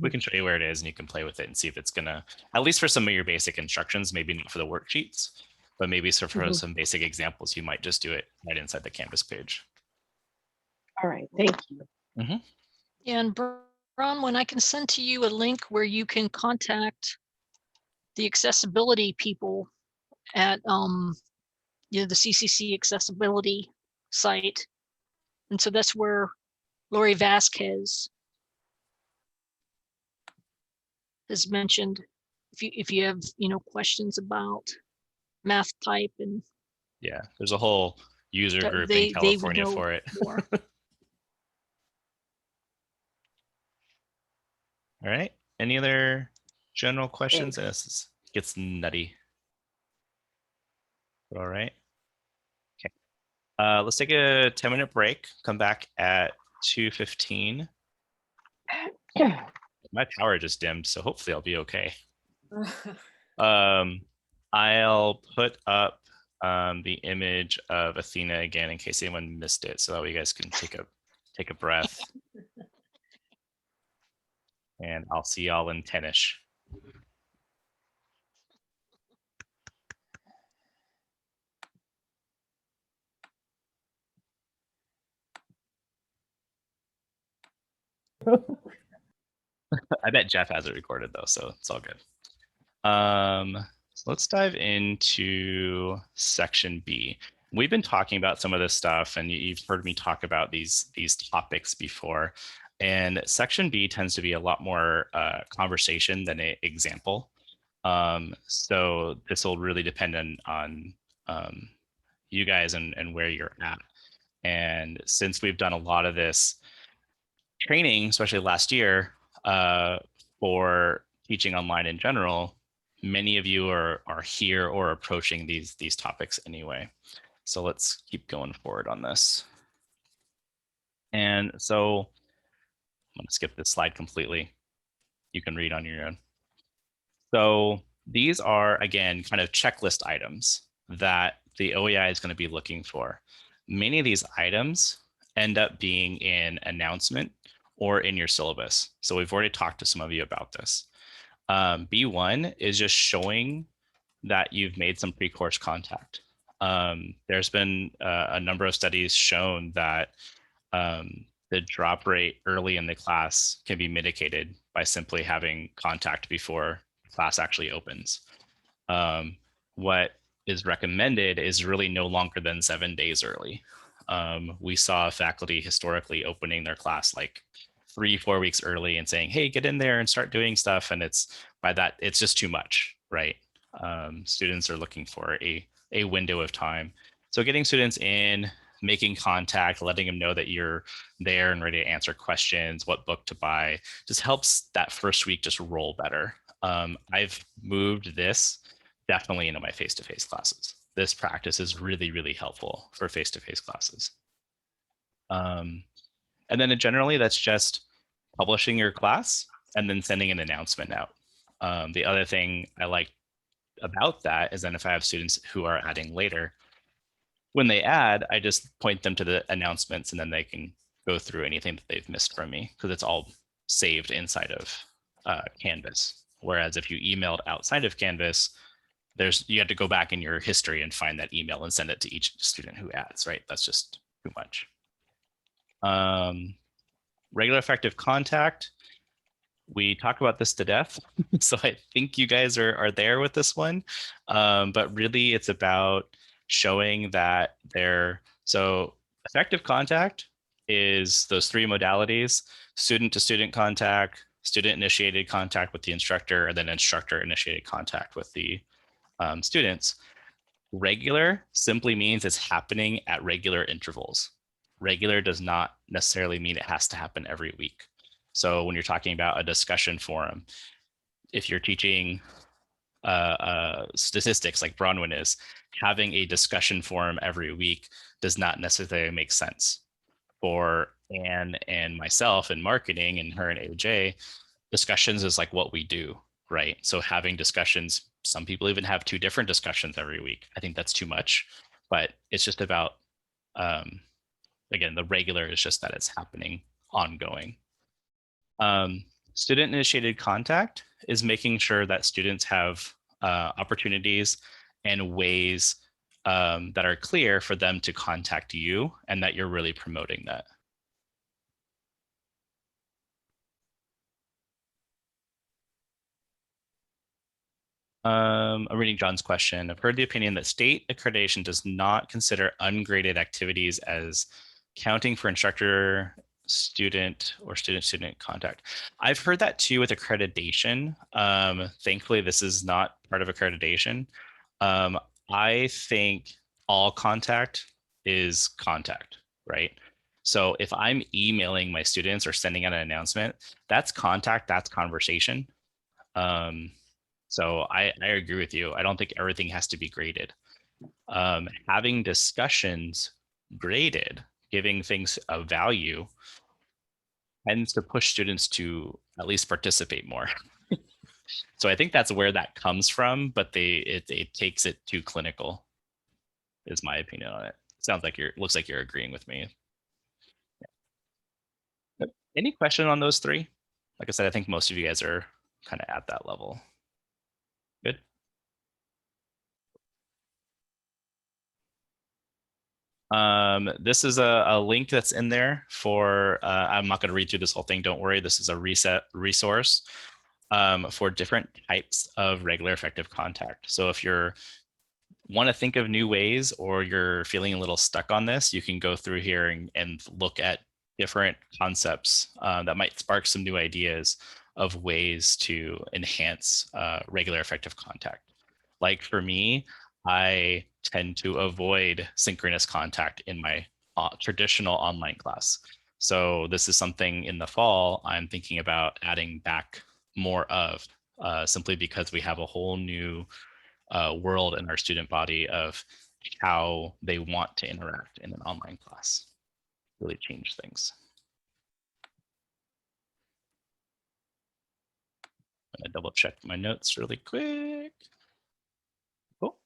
we can show you where it is, and you can play with it and see if it's gonna, at least for some of your basic instructions, maybe not for the worksheets, but maybe for some basic examples, you might just do it right inside the Canvas page. All right, thank you. And Bronwyn, I can send to you a link where you can contact the accessibility people at the CCC accessibility site. And so that's where Lori Vasquez has mentioned if you have questions about math type, and yeah, there's a whole user group in California for it. All right, any other general questions? This gets nutty. All right, okay, let's take a 10-minute break, come back at 2:15. My power just dimmed, so hopefully I'll be okay. I'll put up the image of Athena again in case anyone missed it, so that you guys can take a breath. And I'll see y'all in 10-ish. I bet Jeff has it recorded though, so it's all good. So let's dive into section B. We've been talking about some of this stuff, and you've heard me talk about these topics before. And section B tends to be a lot more conversation than an example. So this will really depend on you guys and where you're at. And since we've done a lot of this training, especially last year, for teaching online in general, many of you are here or approaching these topics anyway. So let's keep going forward on this. And so I'm going to skip this slide completely. You can read on your own. So these are, again, kind of checklist items that the OEI is going to be looking for. Many of these items end up being in announcement or in your syllabus. So we've already talked to some of you about this. B1 is just showing that you've made some pre-course contact. There's been a number of studies shown that the drop rate early in the class can be mitigated by simply having contact before class actually opens. What is recommended is really no longer than 7 days early. We saw faculty historically opening their class like 3-4 weeks early and saying, hey, get in there and start doing stuff. And it's just too much, right? Students are looking for a window of time. So getting students in, making contact, letting them know that you're there and ready to answer questions, what book to buy, just helps that first week just roll better. I've moved this definitely into my face-to-face classes. This practice is really, really helpful for face-to-face classes. And then generally that's just publishing your class and then sending an announcement out. The other thing I like about that is then if I have students who are adding later, when they add, I just point them to the announcements and then they can go through anything that they've missed from me because it's all saved inside of Canvas. Whereas if you emailed outside of Canvas, you have to go back in your history and find that email and send it to each student who adds, right? That's just too much. Regular effective contact. We talk about this to death. So I think you guys are there with this one. But really it's about showing that so effective contact is those 3 modalities: student to student contact, student initiated contact with the instructor, and then instructor initiated contact with the students. Regular simply means it's happening at regular intervals. Regular does not necessarily mean it has to happen every week. So when you're talking about a discussion forum, if you're teaching statistics like Bronwyn is, having a discussion forum every week does not necessarily make sense. For Anne and myself in marketing and her and AJ, discussions is like what we do, right? So having discussions, some people even have 2 different discussions every week. I think that's too much, but it's just about, again, the regular is just that it's happening ongoing. Student initiated contact is making sure that students have opportunities and ways that are clear for them to contact you and that you're really promoting that. I'm reading John's question. I've heard the opinion that state accreditation does not consider ungraded activities as counting for instructor, student, or student-student contact. I've heard that too with accreditation. Thankfully, this is not part of accreditation. I think all contact is contact, right? So if I'm emailing my students or sending out an announcement, that's contact, that's conversation. So I agree with you. I don't think everything has to be graded. Having discussions graded, giving things a value, tends to push students to at least participate more. So I think that's where that comes from, but it takes it too clinical, is my opinion on it. Sounds like looks like you're agreeing with me. Yeah. Any question on those 3? Like I said, I think most of you guys are kind of at that level. Good. This is a link that's in there for, I'm not going to read through this whole thing. Don't worry. This is a resource for different types of regular effective contact. So if you're want to think of new ways or you're feeling a little stuck on this, you can go through here and look at different concepts that might spark some new ideas of ways to enhance regular effective contact. Like for me, I tend to avoid synchronous contact in my traditional online class. So this is something in the fall I'm thinking about adding back more of, simply because we have a whole new world in our student body of how they want to interact in an online class. Really change things. I'm gonna double check my notes really quick. Cool.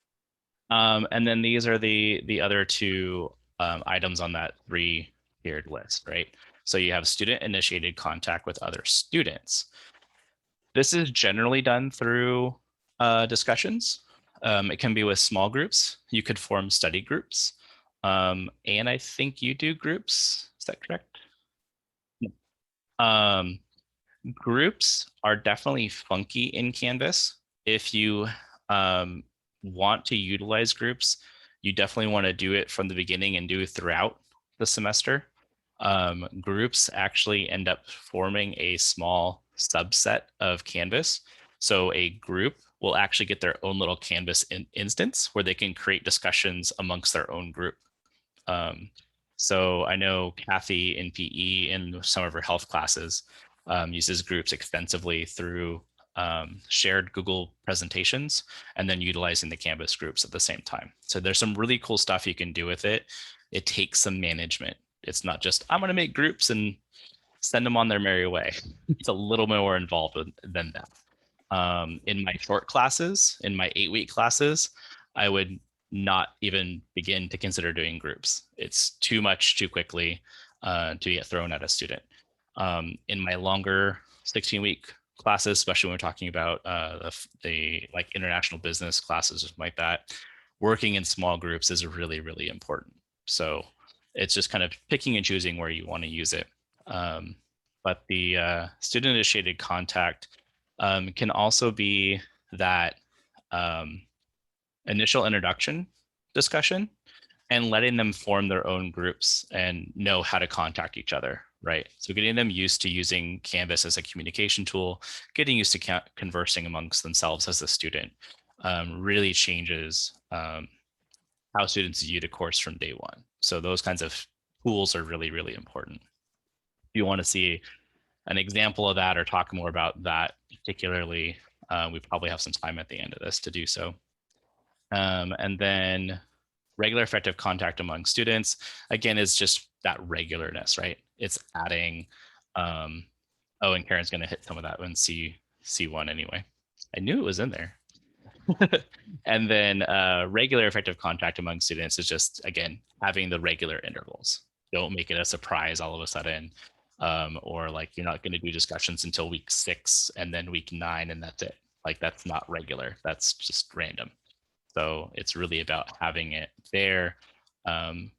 And then these are the other two items on that 3-tiered list, right? So you have student initiated contact with other students. This is generally done through discussions. It can be with small groups. You could form study groups. And I think you do groups. Is that correct? Groups are definitely funky in Canvas. If you want to utilize groups, you definitely want to do it from the beginning and do it throughout the semester. Groups actually end up forming a small subset of Canvas. So a group will actually get their own little Canvas instance where they can create discussions amongst their own group. So I know Kathy in PE in some of her health classes uses groups extensively through shared Google presentations and then utilizing the Canvas groups at the same time. So there's some really cool stuff you can do with it. It takes some management. It's not just, I'm going to make groups and send them on their merry way. It's a little more involved than that. In my short classes, in my 8-week classes, I would not even begin to consider doing groups. It's too much too quickly to get thrown at a student. In my longer 16-week classes, especially when we're talking about the like international business classes like that, working in small groups is really, really important. So it's just kind of picking and choosing where you want to use it. But the student initiated contact can also be that initial introduction discussion and letting them form their own groups and know how to contact each other, right? So getting them used to using Canvas as a communication tool, getting used to conversing amongst themselves as a student really changes how students view the course from day one. So those kinds of tools are really, really important. If you want to see an example of that or talk more about that particularly, we probably have some time at the end of this to do so. And then regular effective contact among students, again, is just that regularness, right? It's adding, oh, and Karen's going to hit some of that in C1 anyway. I knew it was in there. And then regular effective contact among students is just, again, having the regular intervals. Don't make it a surprise all of a sudden. Or like you're not going to do discussions until week 6 and then week 9 and that's it. Like that's not regular. That's just random. So it's really about having it there. And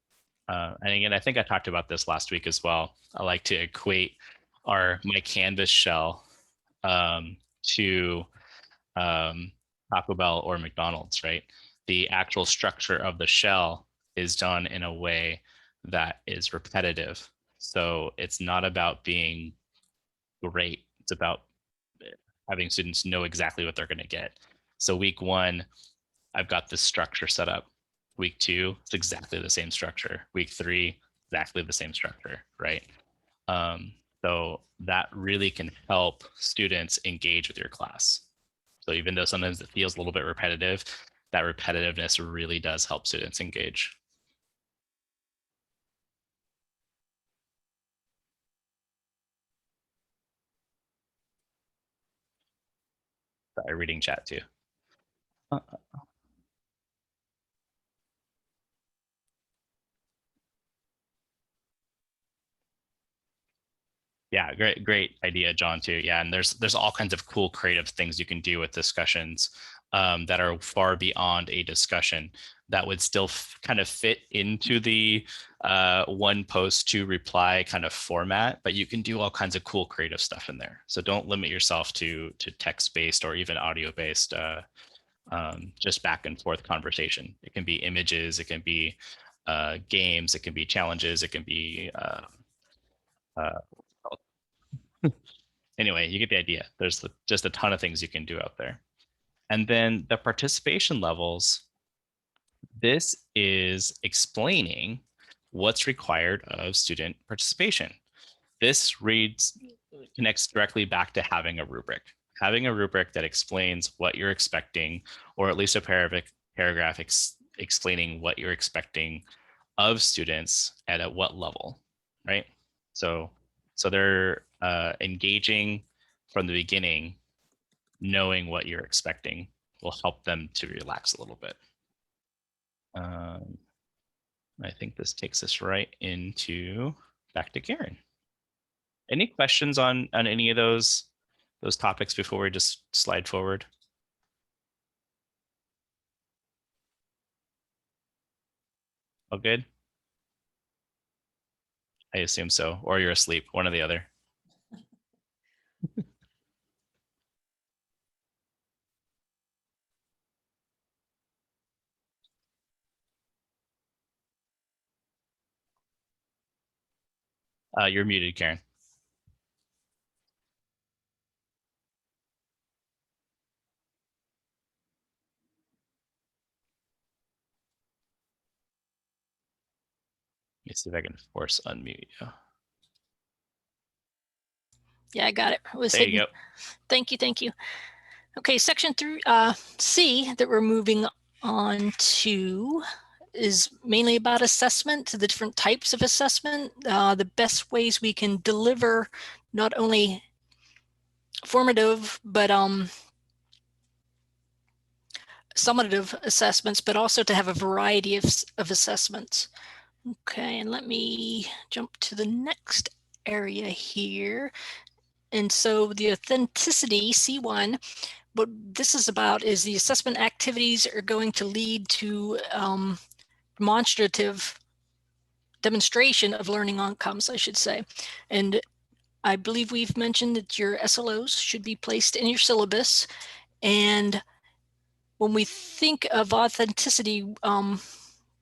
again, I think I talked about this last week as well. I like to equate my Canvas shell to Taco Bell or McDonald's, right? The actual structure of the shell is done in a way that is repetitive. So it's not about being great. It's about having students know exactly what they're going to get. So week 1, I've got this structure set up. Week 2, it's exactly the same structure. Week 3, exactly the same structure, right? So that really can help students engage with your class. So even though sometimes it feels a little bit repetitive, that repetitiveness really does help students engage. Sorry, reading chat too. Yeah, great idea, John, too. Yeah, and there's all kinds of cool creative things you can do with discussions that are far beyond a discussion that would still kind of fit into the one post to reply kind of format, but you can do all kinds of cool creative stuff in there. So don't limit yourself to text-based or even audio-based just back and forth conversation. It can be images, it can be games, it can be challenges, it can be anyway, you get the idea. There's just a ton of things you can do out there. And then the participation levels, this is explaining what's required of student participation. This connects directly back to having a rubric. Having a rubric that explains what you're expecting, or at least a paragraph explaining what you're expecting of students and at what level, right? So they're engaging from the beginning, knowing what you're expecting will help them to relax a little bit. I think this takes us right into back to Karen. Any questions on any of those topics before we just slide forward? All good? I assume so, or you're asleep, one or the other. You're muted, Karen. Let me see if I can force unmute you. Yeah, I got it. There you go. Thank you. Okay, section 3, C that we're moving on to is mainly about assessment, the different types of assessment, the best ways we can deliver not only formative, but summative assessments, but also to have a variety of assessments. Okay, and let me jump to the next area here. And so the authenticity, C1, what this is about is the assessment activities are going to lead to demonstrative demonstration of learning outcomes, I should say. And I believe we've mentioned that your SLOs should be placed in your syllabus. And when we think of authenticity,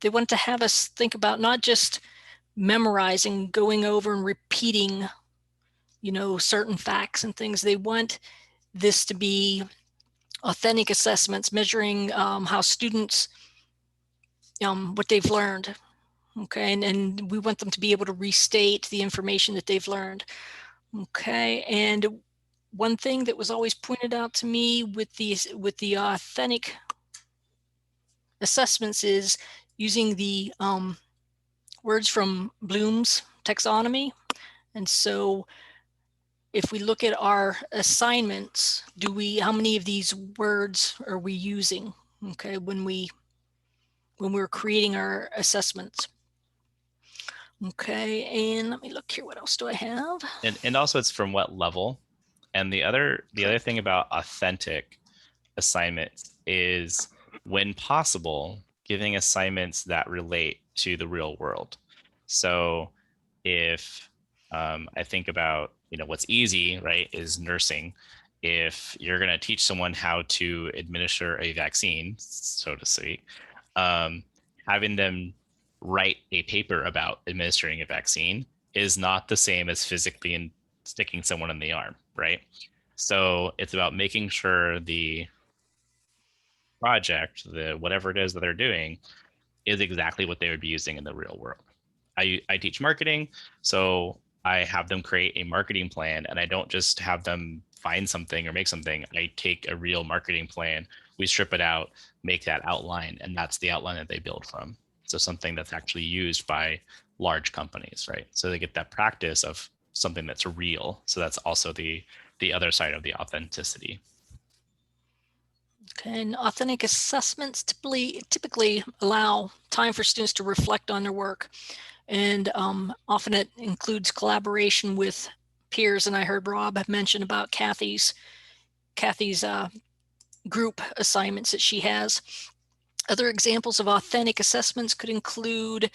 they want to have us think about not just memorizing, going over and repeating, certain facts and things. They want this to be authentic assessments, measuring how students, what they've learned. Okay, and we want them to be able to restate the information that they've learned. Okay, and one thing that was always pointed out to me with the authentic assessments is using the words from Bloom's taxonomy. And so if we look at our assignments, how many of these words are we using, okay, when we're creating our assessments? Okay, and let me look here, what else do I have? And also it's from what level. And the other thing about authentic assignments is, when possible, giving assignments that relate to the real world. So if I think about, what's easy, right, is nursing. If you're going to teach someone how to administer a vaccine, so to speak, having them write a paper about administering a vaccine is not the same as physically sticking someone in the arm, right? So it's about making sure the project, whatever it is that they're doing, is exactly what they would be using in the real world. I teach marketing, so I have them create a marketing plan, and I don't just have them find something or make something. I take a real marketing plan, we strip it out, make that outline, and that's the outline that they build from. So something that's actually used by large companies, right? So they get that practice of something that's real. So that's also the other side of the authenticity. Okay, and authentic assessments typically allow time for students to reflect on their work. And often it includes collaboration with peers. And I heard Rob mention about Kathy's group assignments that she has. Other examples of authentic assessments could include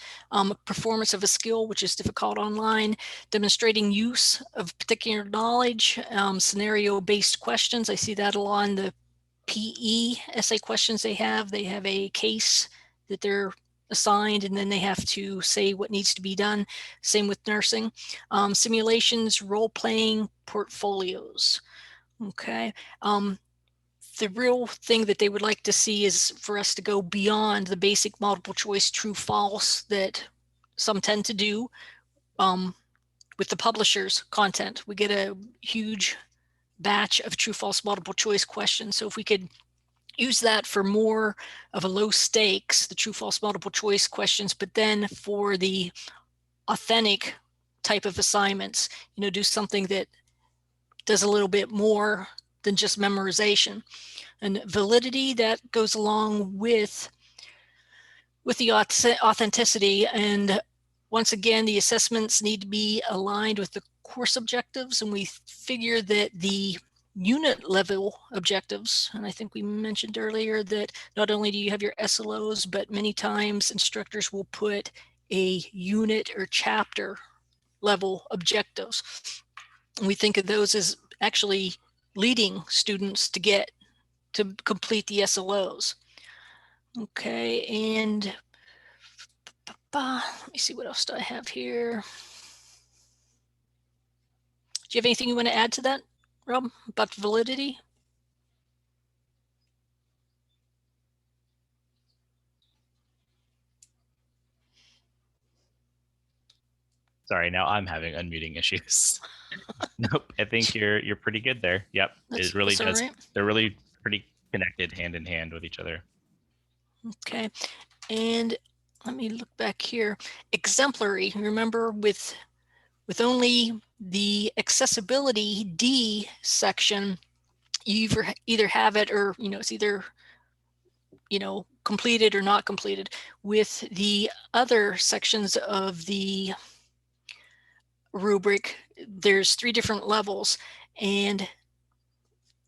performance of a skill, which is difficult online, demonstrating use of particular knowledge, scenario-based questions. I see that a lot in the PE essay questions they have. They have a case that they're assigned, and then they have to say what needs to be done. Same with nursing. Simulations, role-playing, portfolios. Okay. The real thing that they would like to see is for us to go beyond the basic multiple choice true false that some tend to do with the publisher's content. We get a huge batch of true false multiple choice questions. So if we could use that for more of a low stakes, the true false multiple choice questions, but then for the authentic type of assignments, do something that does a little bit more than just memorization. And validity, that goes along with the authenticity. And once again, the assessments need to be aligned with the course objectives. And we figure that the unit level objectives, and I think we mentioned earlier that not only do you have your SLOs, but many times instructors will put a unit or chapter level objectives. And we think of those as actually leading students to complete the SLOs. Okay, and let me see, what else do I have here? Do you have anything you want to add to that, Rob, about validity? Sorry, now I'm having unmuting issues. Nope, I think you're pretty good there. Yep, it really does. Right. They're really pretty connected hand in hand with each other. Okay, and let me look back here. Exemplary, remember with only the accessibility D section, you either have it or, it's either, completed or not completed. With the other sections of the rubric, there's 3 different levels, and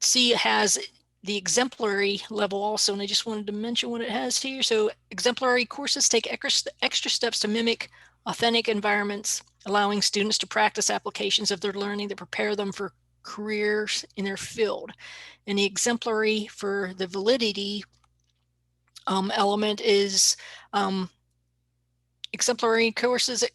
C has the exemplary level also, and I just wanted to mention what it has here. So exemplary courses take extra steps to mimic authentic environments, allowing students to practice applications of their learning that prepare them for careers in their field. And the exemplary for the validity element is exemplary courses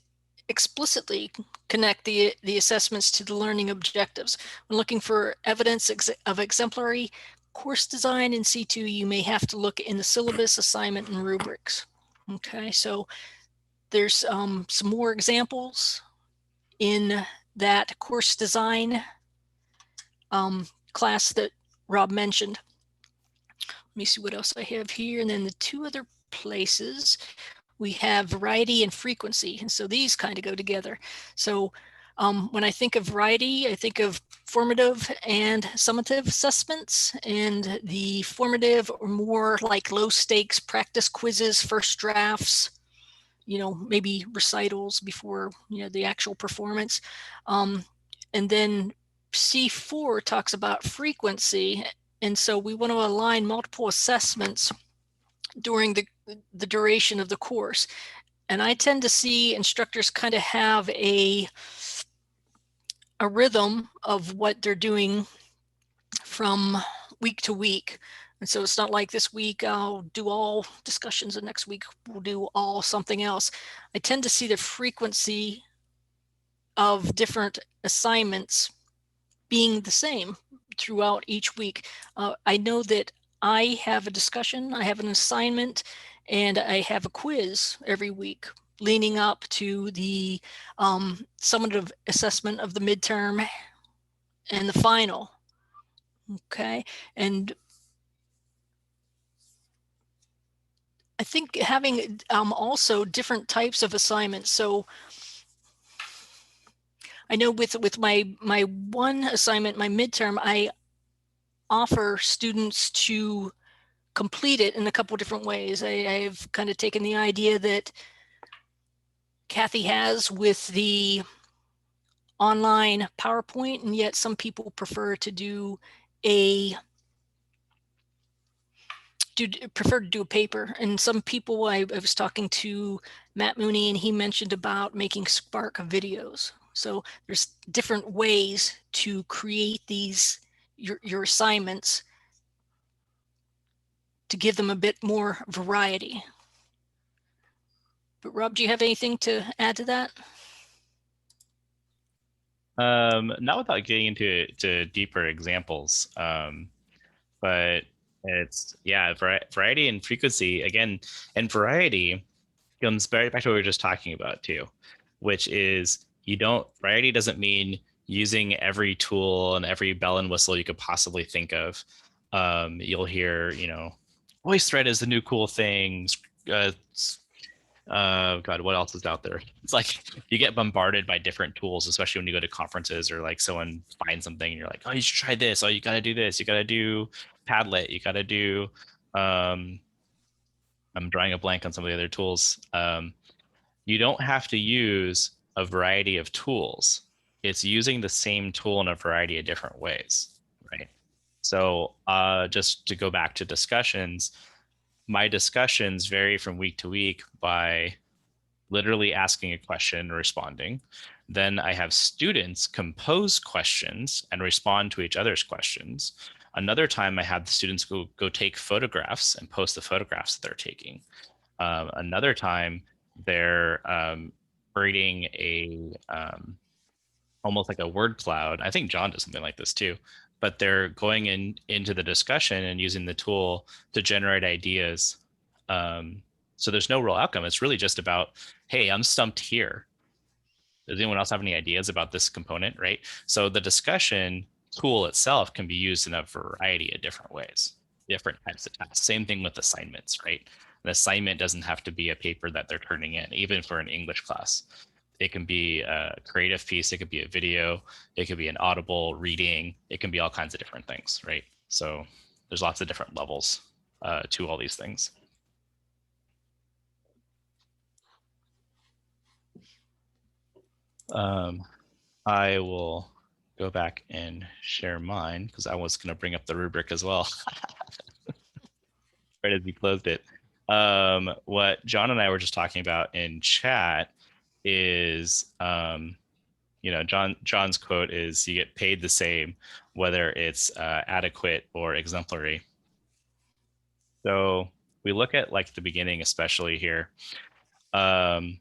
explicitly connect the assessments to the learning objectives. When looking for evidence of exemplary course design in C2, you may have to look in the syllabus, assignment, and rubrics. Okay, so there's some more examples in that course design class that Rob mentioned. Let me see what else I have here. And then the 2 other places, we have variety and frequency. And so these kind of go together. So when I think of variety, I think of formative and summative assessments, and the formative are more like low stakes practice quizzes, first drafts, maybe recitals before, the actual performance. And then C4 talks about frequency. And so we want to align multiple assessments during the duration of the course. And I tend to see instructors kind of have a rhythm of what they're doing from week to week. And so it's not like this week I'll do all discussions and next week we'll do all something else. I tend to see the frequency of different assignments being the same throughout each week. I know that I have a discussion, I have an assignment, and I have a quiz every week leading up to the summative assessment of the midterm and the final. Okay, and I think having also different types of assignments. So I know with my one assignment, my midterm, I offer students to complete it in a couple different ways. I've kind of taken the idea that Kathy has with the online PowerPoint, and yet some people prefer to do a prefer to do a paper. And some people, I was talking to Matt Mooney, and he mentioned about making Spark videos. So there's different ways to create these, your assignments, to give them a bit more variety. But Rob, do you have anything to add to that? Not without getting into deeper examples, but it's, yeah, variety and frequency again, and variety comes back to what we were just talking about too, which is variety doesn't mean using every tool and every bell and whistle you could possibly think of. You'll hear, VoiceThread is the new cool thing. God, what else is out there? It's like you get bombarded by different tools, especially when you go to conferences or like someone finds something and you're like, oh, you should try this. Oh, you got to do this. You got to do Padlet. You got to do, I'm drawing a blank on some of the other tools. You don't have to use a variety of tools. It's using the same tool in a variety of different ways, right? So just to go back to discussions, my discussions vary from week to week by literally asking a question and responding. Then I have students compose questions and respond to each other's questions. Another time I have the students go take photographs and post the photographs that they're taking. Another time they're creating a almost like a word cloud. I think John does something like this too, but they're going into the discussion and using the tool to generate ideas. So there's no real outcome. It's really just about, hey, I'm stumped here. Does anyone else have any ideas about this component, right? So the discussion tool itself can be used in a variety of different ways, different types of tasks. Same thing with assignments, right? An assignment doesn't have to be a paper that they're turning in, even for an English class. It can be a creative piece. It could be a video. It could be an audible reading. It can be all kinds of different things, right? So there's lots of different levels to all these things. I will go back and share mine because I was going to bring up the rubric as well. Right as we closed it. What John and I were just talking about in chat is, John's quote is, you get paid the same, whether it's adequate or exemplary. So we look at like the beginning, especially here. And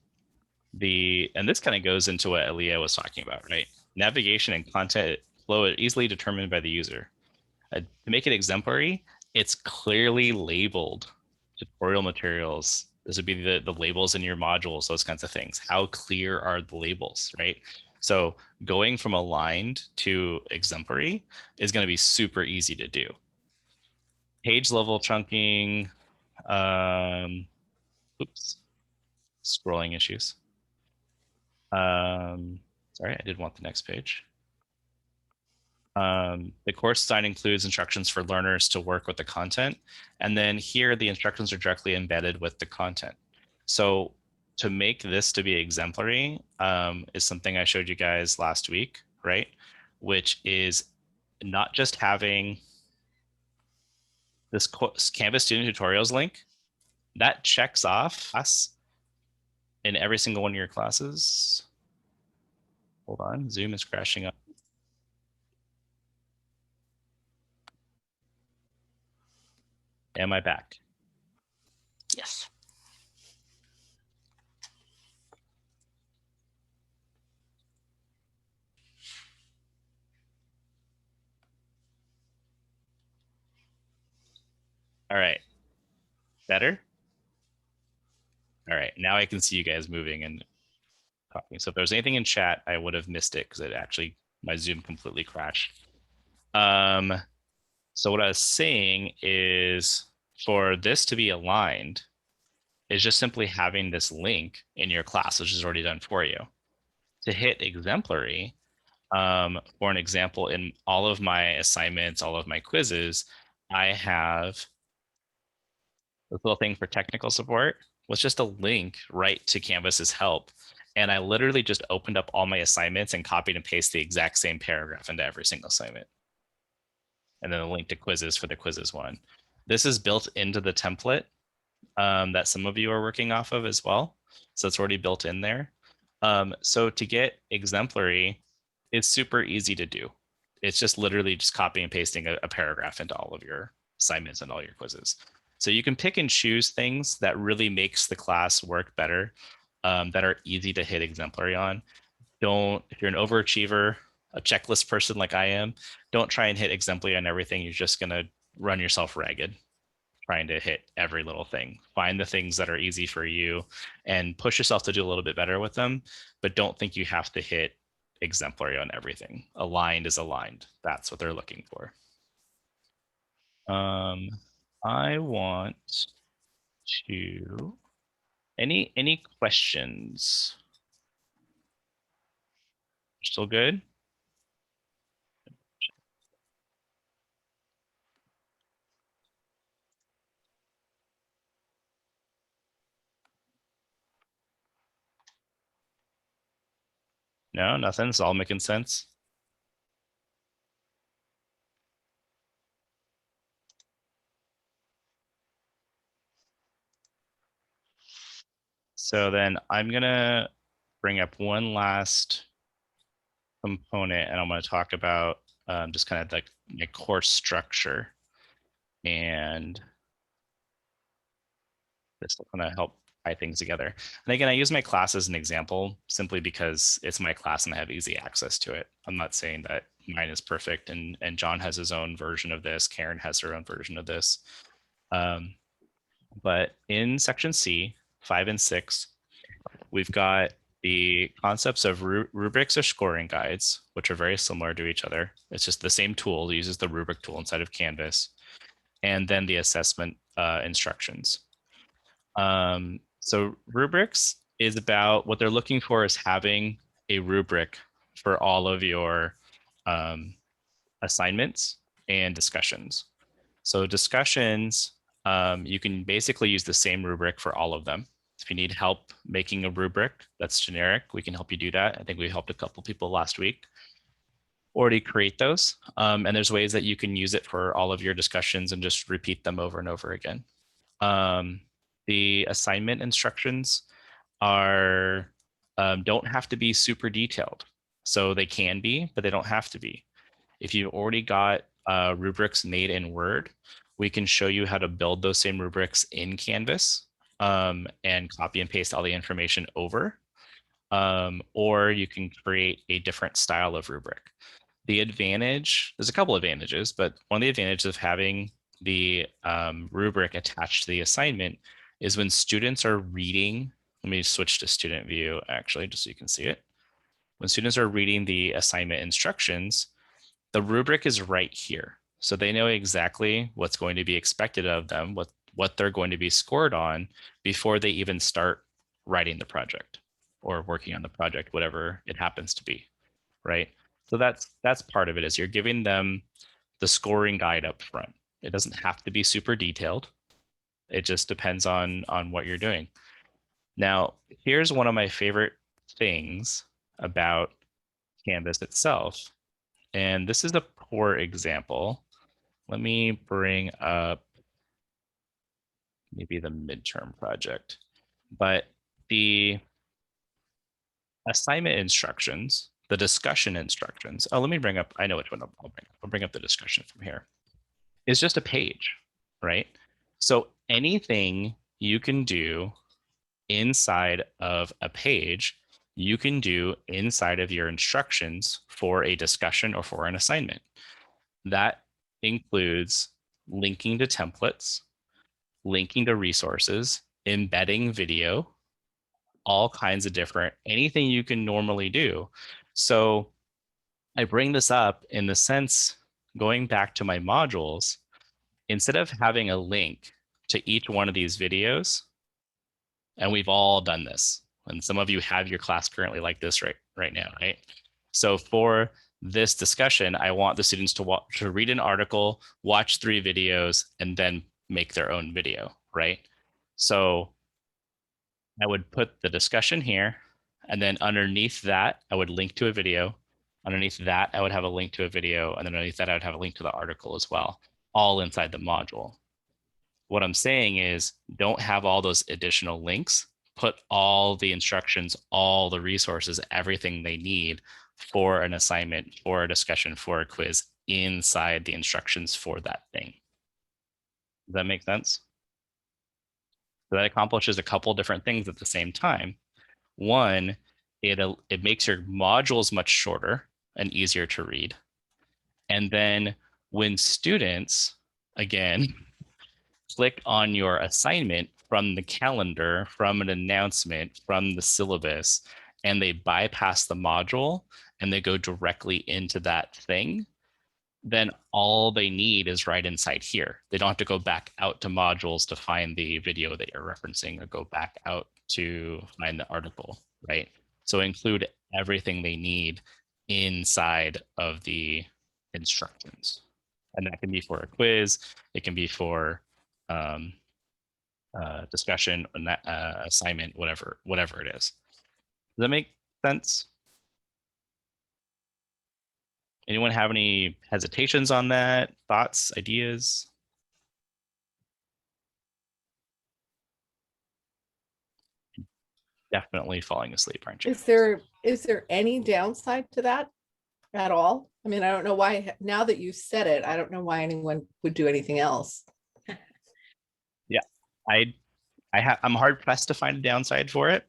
this kind of goes into what Aaliyah was talking about, right? Navigation and content flow are easily determined by the user. To make it exemplary, it's clearly labeled tutorial materials. This would be the labels in your modules, those kinds of things. How clear are the labels, right? So going from aligned to exemplary is going to be super easy to do. Page level chunking, scrolling issues. Sorry, I did want the next page. The course design includes instructions for learners to work with the content. And then here, the instructions are directly embedded with the content. So to make this to be exemplary is something I showed you guys last week, right? Which is not just having this Canvas student tutorials link that checks off us in every single one of your classes. Hold on, Zoom is crashing up. Am I back? Yes. All right. Better? All right. Now I can see you guys moving and talking. So if there's anything in chat, I would have missed it because it actually, my Zoom completely crashed. So what I was saying is, for this to be aligned is just simply having this link in your class, which is already done for you. To hit exemplary, for an example, in all of my assignments, all of my quizzes, I have this little thing for technical support was just a link right to Canvas's help. And I literally just opened up all my assignments and copied and pasted the exact same paragraph into every single assignment. And then a link to quizzes for the quizzes one. This is built into the template that some of you are working off of as well. So it's already built in there. So to get exemplary, it's super easy to do. It's just literally just copying and pasting a paragraph into all of your assignments and all your quizzes. So you can pick and choose things that really makes the class work better, that are easy to hit exemplary on. If you're an overachiever, a checklist person like I am, don't try and hit exemplary on everything. You're just gonna run yourself ragged trying to hit every little thing. Find the things that are easy for you and push yourself to do a little bit better with them, but don't think you have to hit exemplary on everything. Aligned is aligned. That's what they're looking for. I want to, any questions? Still good? No, nothing. It's all making sense. So then I'm gonna bring up one last component, and I'm going to talk about just kind of like my course structure, and this will kind of help tie things together. And again, I use my class as an example simply because it's my class and I have easy access to it. I'm not saying that mine is perfect, and John has his own version of this. Karen has her own version of this. But in section C, 5 and 6, we've got the concepts of rubrics or scoring guides, which are very similar to each other. It's just the same tool. It uses the rubric tool inside of Canvas. And then the assessment instructions. So rubrics is about what they're looking for is having a rubric for all of your assignments and discussions. So discussions, you can basically use the same rubric for all of them. If you need help making a rubric that's generic, we can help you do that. I think we helped a couple people last week already create those. And there's ways that you can use it for all of your discussions and just repeat them over and over again. The assignment instructions are don't have to be super detailed. So they can be, but they don't have to be. If you've already got rubrics made in Word, we can show you how to build those same rubrics in Canvas and copy and paste all the information over. Or you can create a different style of rubric. The advantage, there's a couple advantages, but one of the advantages of having the rubric attached to the assignment is when students are reading, let me switch to student view actually, just so you can see it. When students are reading the assignment instructions, the rubric is right here. So they know exactly what's going to be expected of them, what they're going to be scored on before they even start writing the project or working on the project, whatever it happens to be, right? So that's part of it, is you're giving them the scoring guide up front. It doesn't have to be super detailed. It just depends on what you're doing. Now, here's one of my favorite things about Canvas itself. And this is a poor example. Let me bring up maybe the midterm project. But the assignment instructions, the discussion instructions. Oh, let me bring up, I know which one I'll bring up. I'll bring up the discussion from here. It's just a page, right? So anything you can do inside of a page, you can do inside of your instructions for a discussion or for an assignment. That includes linking to templates, linking to resources, embedding video, all kinds of different, anything you can normally do. So I bring this up in the sense, going back to my modules, instead of having a link to each one of these videos, and we've all done this, and some of you have your class currently like this right now, right? So for this discussion, I want the students to read an article, watch 3 videos, and then make their own video, right? So I would put the discussion here, and then underneath that, I would link to a video. Underneath that, I would have a link to a video, and then underneath that, I would have a link to the article as well, all inside the module. What I'm saying is don't have all those additional links, put all the instructions, all the resources, everything they need for an assignment, for a discussion, for a quiz inside the instructions for that thing. Does that make sense? So that accomplishes a couple different things at the same time. One, it makes your modules much shorter and easier to read. And then when students, again, click on your assignment from the calendar, from an announcement, from the syllabus, and they bypass the module and they go directly into that thing, then all they need is right inside here. They don't have to go back out to modules to find the video that you're referencing or go back out to find the article, right? So include everything they need inside of the instructions. And that can be for a quiz, it can be for discussion, assignment, whatever it is. Does that make sense? Anyone have any hesitations on that? Thoughts, ideas? Definitely falling asleep, aren't you? Is there any downside to that at all? I mean, I don't know why, now that you said it, I don't know why anyone would do anything else. I'm hard pressed to find a downside for it.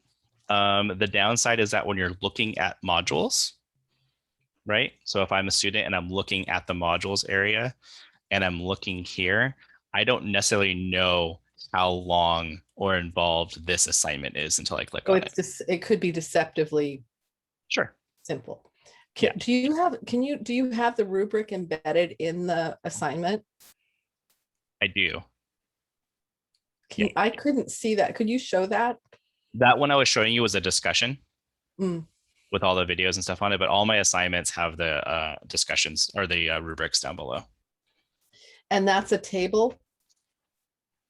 The downside is that when you're looking at modules, right? So if I'm a student and I'm looking at the modules area and I'm looking here, I don't necessarily know how long or involved this assignment is until I click So on it's it. just, it could be deceptively Sure. simple. Yeah. Do you have the rubric embedded in the assignment? I do. I couldn't see that. Could you show that? That one I was showing you was a discussion Mm. with all the videos and stuff on it, but all my assignments have the discussions or the rubrics down below. And that's a table?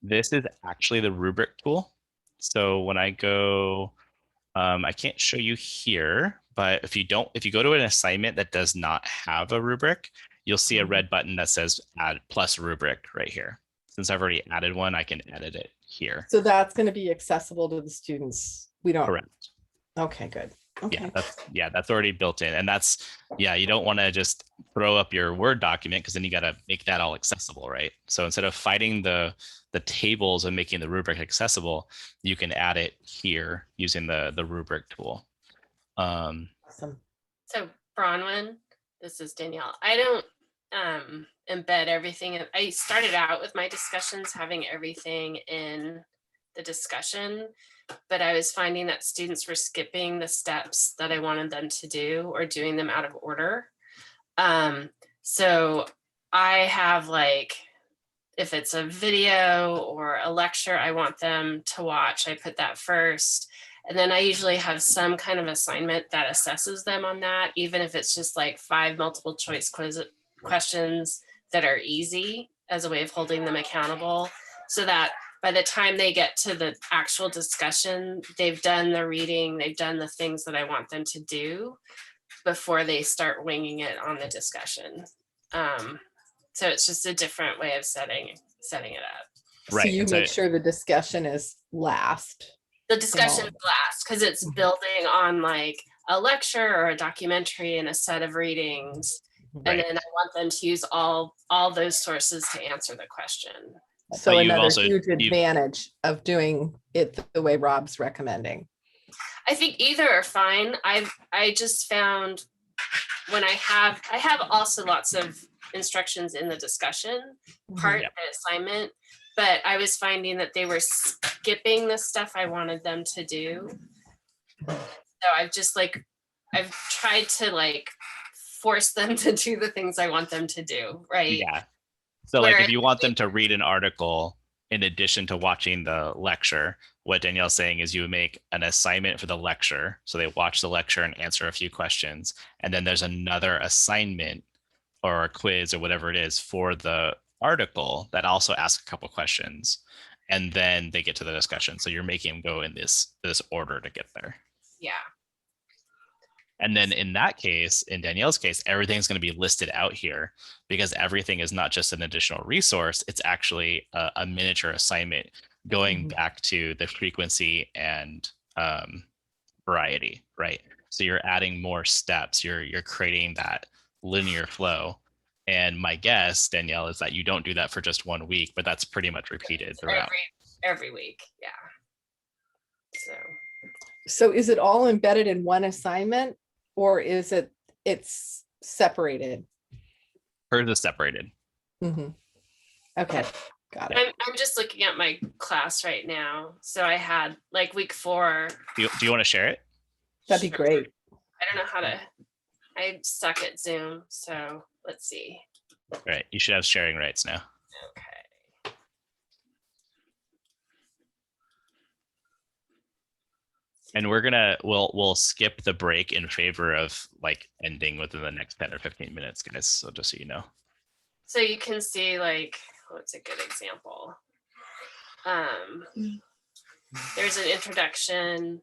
This is actually the rubric tool. So when I go, I can't show you here, but if you go to an assignment that does not have a rubric, you'll see a red button that says add plus rubric right here. Since I've already added one, I can edit it here. So that's going to be accessible to the students. We don't. Correct. Okay, good. Okay. That's already built in. And you don't want to just throw up your Word document because then you got to make that all accessible, right? So instead of fighting the tables and making the rubric accessible, you can add it here using the rubric tool. Awesome. So Bronwyn, this is Danielle. I don't embed everything. I started out with my discussions having everything in the discussion, but I was finding that students were skipping the steps that I wanted them to do or doing them out of order. So I have, like, if it's a video or a lecture I want them to watch, I put that first. And then I usually have some kind of assignment that assesses them on that, even if it's just like 5 multiple choice questions that are easy as a way of holding them accountable, so that by the time they get to the actual discussion, they've done the reading, they've done the things that I want them to do before they start winging it on the discussion. So it's just a different way of setting it up. So you make sure the discussion is last. The discussion last, because it's building on like a lecture or a documentary and a set of readings. Right. And then I want them to use all those sources to answer the question. So another huge advantage of doing it the way Rob's recommending. I think either are fine. I just found when I have also lots of instructions in the discussion part, the assignment, but I was finding that they were skipping the stuff I wanted them to do. So I've tried to force them to do the things I want them to do, right? Yeah. So if you want them to read an article in addition to watching the lecture, what Danielle's saying is you make an assignment for the lecture. So they watch the lecture and answer a few questions. And then there's another assignment or a quiz or whatever it is for the article that also asks a couple questions. And then they get to the discussion. So you're making them go in this order to get there. Yeah. And then in that case, in Danielle's case, everything's going to be listed out here because everything is not just an additional resource. It's actually a miniature assignment going back to the frequency and variety, right? So you're adding more steps. You're creating that linear flow. And my guess, Danielle, is that you don't do that for just 1 week, but that's pretty much repeated throughout. Every week, yeah. So is it all embedded in one assignment, or is it's separated? Hers is separated. Okay, got it. I'm just looking at my class right now. So I had like week 4. Do you want to share it? That'd be great. I don't know how to, I suck at Zoom. So let's see. All right, you should have sharing rights now. Okay. And we'll skip the break in favor of like ending within the next 10 or 15 minutes, guys. So just so you know. So you can see like, what's a good example? There's an introduction.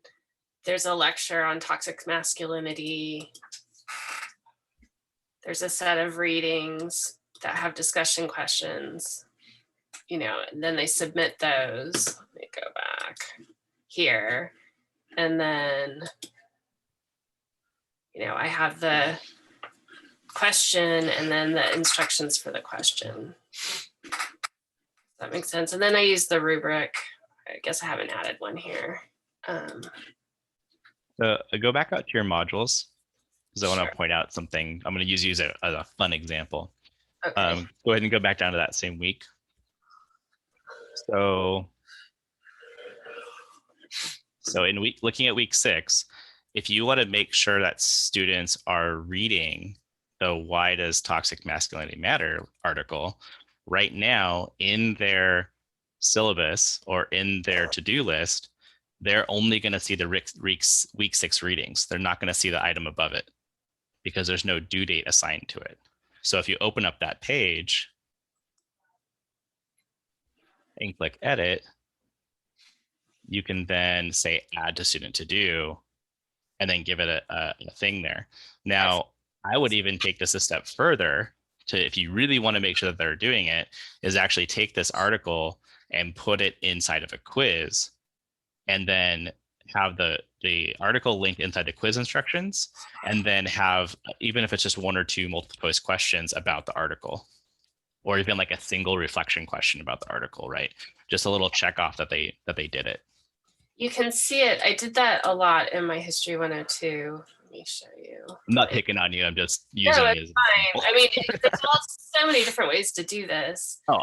There's a lecture on toxic masculinity. There's a set of readings that have discussion questions, you know, and then they submit those. Let me go back here. And then, you know, I have the question and then the instructions for the question. Does that make sense? And then I use the rubric. I guess I haven't added one here. So go back out to your modules because I want Sure. to point out something. I'm going to use you as a fun example. Okay. Go ahead and go back down to that same week. So in looking at week 6, if you want to make sure that students are reading the "Why Does Toxic Masculinity Matter" article, right now in their syllabus or in their to-do list, they're only going to see the week 6 readings. They're not going to see the item above it because there's no due date assigned to it. So if you open up that page and click edit, you can then say add to student to do and then give it a thing there. Now, I would even take this a step further to, if you really want to make sure that they're doing it, is actually take this article and put it inside of a quiz and then have the article linked inside the quiz instructions, and then have, even if it's just 1 or 2 multiple choice questions about the article, or even like a single reflection question about the article, right? Just a little check off that they did it. You can see it. I did that a lot in my History 102. Let me show you. I'm not picking on you. I'm just using No, it it's as fine. I mean, there's so many different ways to do this. Oh,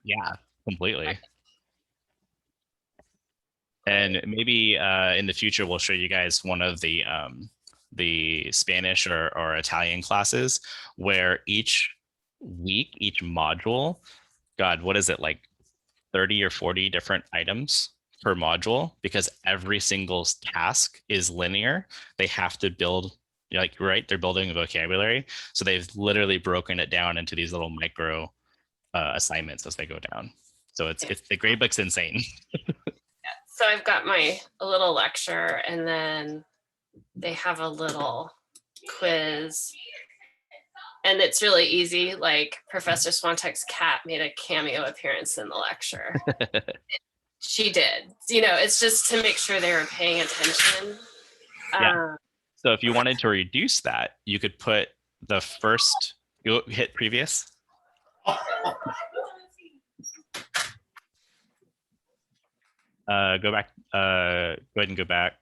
yeah, completely. And maybe in the future, we'll show you guys one of the Spanish or Italian classes where each week, each module, God, what is it, like 30 or 40 different items per module, because every single task is linear. They have to build, like, right, they're building a vocabulary. So they've literally broken it down into these little micro assignments as they go down. So it's the gradebook's insane. So I've got a little lecture, and then they have a little quiz. And it's really easy. Like Professor Swantek's cat made a cameo appearance in the lecture. She did. You know, it's just to make sure they were paying attention. Yeah. So if you wanted to reduce that, you could put the first, you hit previous. Go back, go ahead and go back.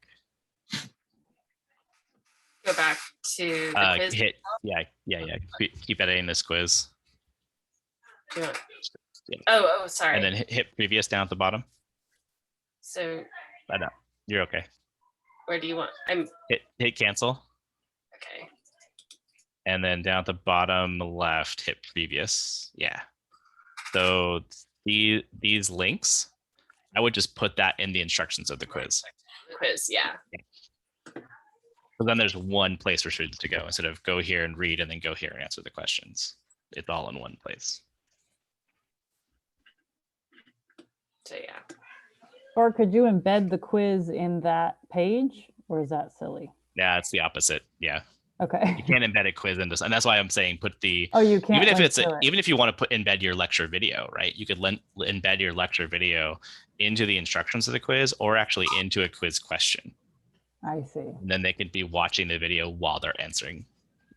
Go back to the quiz. Hit, yeah. Keep editing this quiz. Do you want- Oh, sorry. And then hit previous down at the bottom. So I know, you're okay. where do you want? Hit cancel. Okay. And then down at the bottom left, hit previous. Yeah. So these links, I would just put that in the instructions of the quiz. Quiz, yeah. So then there's one place for students to go instead of go here and read and then go here and answer the questions. It's all in one place. So yeah. Or could you embed the quiz in that page, or is that silly? Yeah, it's the opposite. Yeah. Okay. You can't embed a quiz into, and that's why I'm saying put the, Oh, you can't even if link it's to it. even if you want to embed your lecture video, right? You could embed your lecture video into the instructions of the quiz, or actually into a quiz question. I see. And then they could be watching the video while they're answering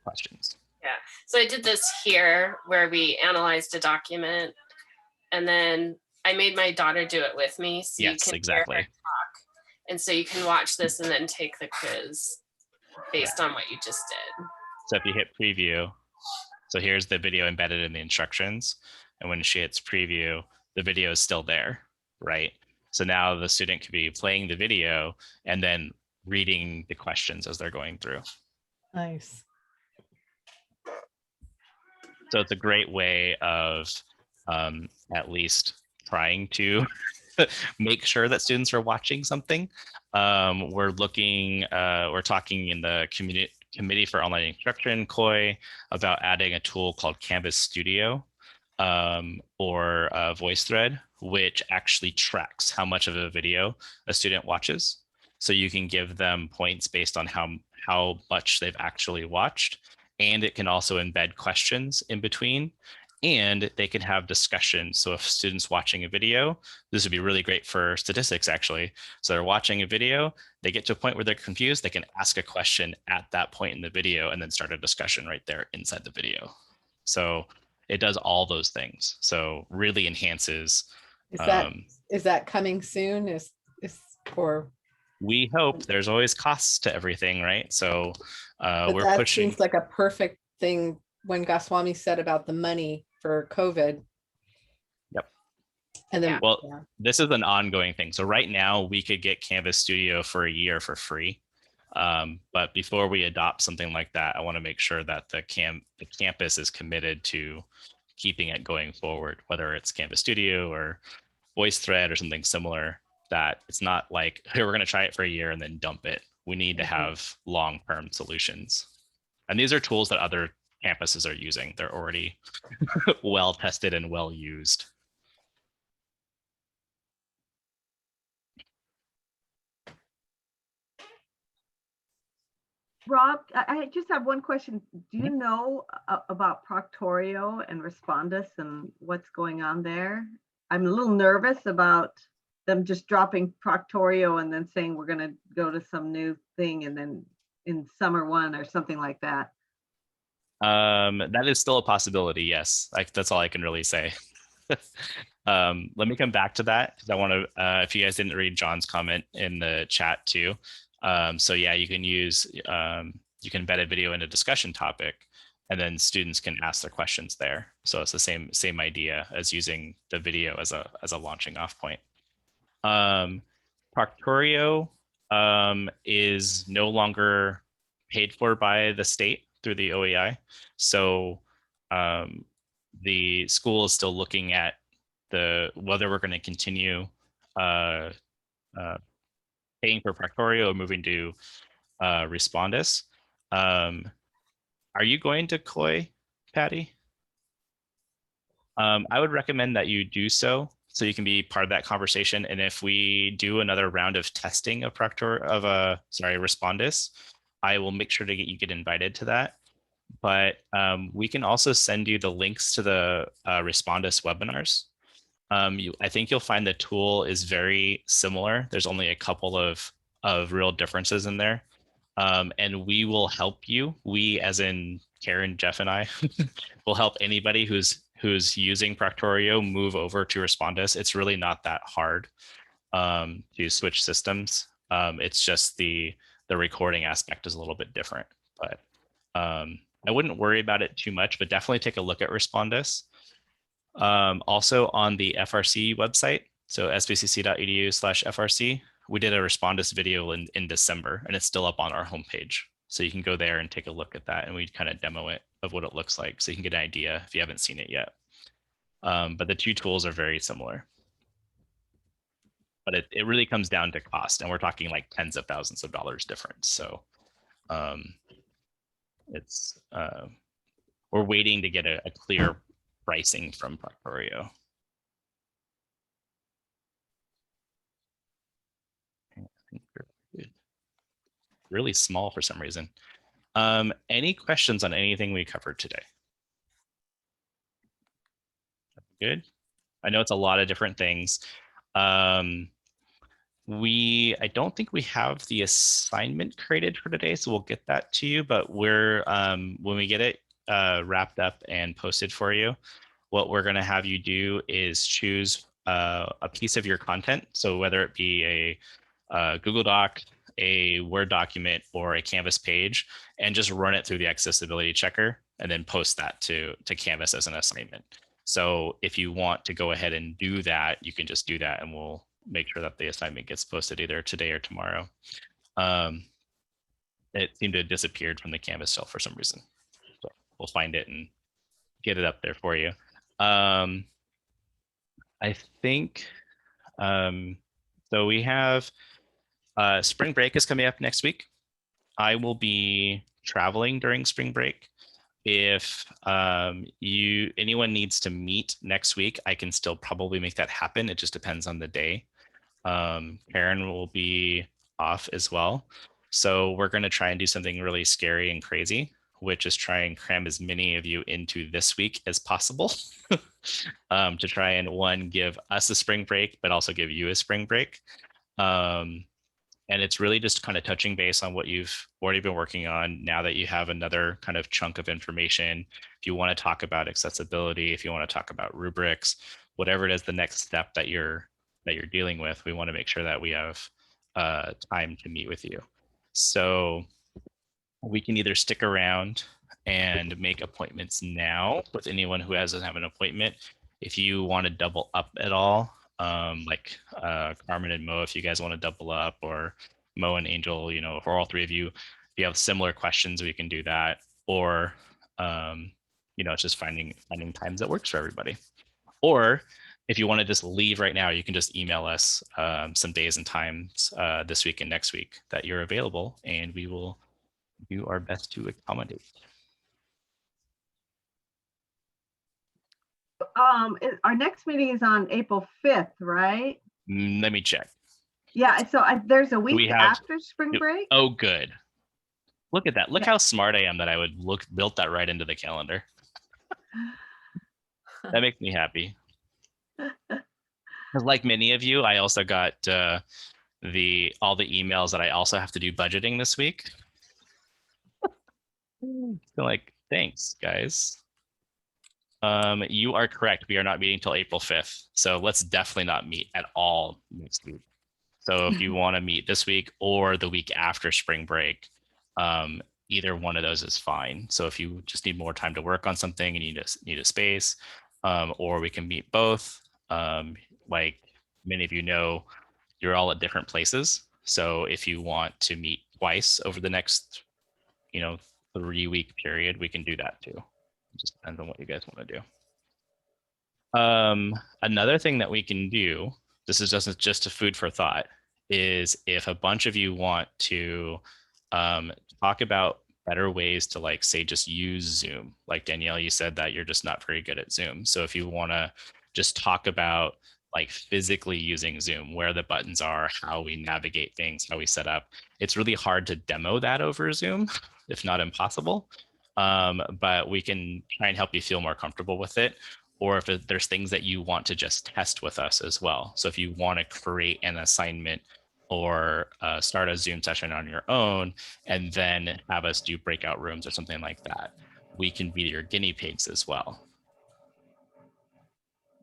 questions. Yeah. So I did this here where we analyzed a document, and then I made my daughter do it with me. So you Yes, can exactly. hear her talk. And so you can watch this and then take the quiz based on what you just did. So if you hit preview, so here's the video embedded in the instructions. And when she hits preview, the video is still there, right? So now the student could be playing the video and then reading the questions as they're going through. Nice. So it's a great way of at least trying to make sure that students are watching something. We're talking in the Committee for Online Instruction, COI, about adding a tool called Canvas Studio or VoiceThread, which actually tracks how much of a video a student watches. So you can give them points based on how much they've actually watched. And it can also embed questions in between, and they can have discussion. So if students watching a video, this would be really great for statistics actually. So they're watching a video, they get to a point where they're confused, they can ask a question at that point in the video and then start a discussion right there inside the video. So it does all those things. So really enhances. Is that coming soon? Is or We hope. There's always costs to everything, right? So but we're that pushing. seems like a perfect thing when Goswami said about the money for COVID. Yep. And then, Well, yeah. this is an ongoing thing. So right now we could get Canvas Studio for a year for free. But before we adopt something like that, I want to make sure that the campus is committed to keeping it going forward, whether it's Canvas Studio or VoiceThread or something similar, that it's not like, hey, we're going to try it for a year and then dump it. We need to have long-term solutions. And these are tools that other campuses are using. They're already well tested and well used. Rob, I just have one question. Do you know about Proctorio and Respondus and what's going on there? I'm a little nervous about them just dropping Proctorio and then saying we're going to go to some new thing and then in summer one or something like that. That is still a possibility. Yes, that's all I can really say. Let me come back to that because I want to, if you guys didn't read John's comment in the chat too. So yeah, you can use, you can embed a video in a discussion topic and then students can ask their questions there. So it's the same idea as using the video as a launching off point. Proctorio is no longer paid for by the state through the OEI. So the school is still looking at whether we're going to continue paying for Proctorio or moving to Respondus. Are you going to COI, Patty? I would recommend that you do so you can be part of that conversation. And if we do another round of testing of Respondus, I will make sure to get invited to that. But we can also send you the links to the Respondus webinars. I think you'll find the tool is very similar. There's only a couple of real differences in there. And we will help you. We, as in Karen, Jeff, and I, will help anybody who's using Proctorio move over to Respondus. It's really not that hard to switch systems. It's just the recording aspect is a little bit different. But I wouldn't worry about it too much, but definitely take a look at Respondus. Also on the FRC website, so sbcc.edu/FRC, we did a Respondus video in December, and it's still up on our homepage. So you can go there and take a look at that, and we kind of demo it of what it looks like, so you can get an idea if you haven't seen it yet. But the two tools are very similar. But it really comes down to cost, and we're talking like tens of thousands of dollars difference. So it's we're waiting to get a clear pricing from Proctorio. I think we're good. really small for some reason. Any questions on anything we covered today? Good. I know it's a lot of different things. I don't think we have the assignment created for today, so we'll get that to you, but we're, when we get it wrapped up and posted for you, what we're gonna have you do is choose a piece of your content. So whether it be a Google Doc, a Word document, or a Canvas page, and just run it through the accessibility checker and then post that to Canvas as an assignment. So if you want to go ahead and do that, you can just do that and we'll make sure that the assignment gets posted either today or tomorrow. It seemed to have disappeared from the Canvas shelf for some reason. So we'll find it and get it up there for you. I think, so we have spring break is coming up next week. I will be traveling during spring break. If anyone needs to meet next week, I can still probably make that happen. It just depends on the day. Karen will be off as well. So we're going to try and do something really scary and crazy, which is try and cram as many of you into this week as possible to try and one, give us a spring break, but also give you a spring break. And it's really just kind of touching base on what you've already been working on now that you have another kind of chunk of information. If you want to talk about accessibility, if you want to talk about rubrics, whatever it is, the next step that you're dealing with, we want to make sure that we have time to meet with you. So we can either stick around and make appointments now with anyone who doesn't have an appointment. If you want to double up at all, like Carmen and Mo, if you guys want to double up, or Mo and Angel, you know, for all three of you, if you have similar questions, we can do that. Or, you know, it's just finding times that works for everybody. Or if you want to just leave right now, you can just email us some days and times this week and next week that you're available, and we will do our best to accommodate. Our next meeting is on April 5th, right? Let me check. Yeah, so there's a week have- after spring break. Oh, good. Look at that. Look how smart I am that I would built that right into the calendar. That makes me happy. Because like many of you, I also got all the emails that I also have to do budgeting this week. So like, thanks, guys. You are correct. We are not meeting till April 5th. So let's definitely not meet at all next week. So if you want to meet this week or the week after spring break, either one of those is fine. So if you just need more time to work on something and you just need a space, or we can meet both. Like many of you know, you're all at different places. So if you want to meet twice over the next, 3-week period, we can do that too. It just depends on what you guys want to do. Another thing that we can do, this is just a food for thought, is if a bunch of you want to talk about better ways to, like, say, just use Zoom. Like Danielle, you said that you're just not very good at Zoom. So if you want to just talk about like physically using Zoom, where the buttons are, how we navigate things, how we set up, it's really hard to demo that over Zoom, if not impossible. But we can try and help you feel more comfortable with it. Or if there's things that you want to just test with us as well. So if you want to create an assignment or start a Zoom session on your own and then have us do breakout rooms or something like that, we can be your guinea pigs as well.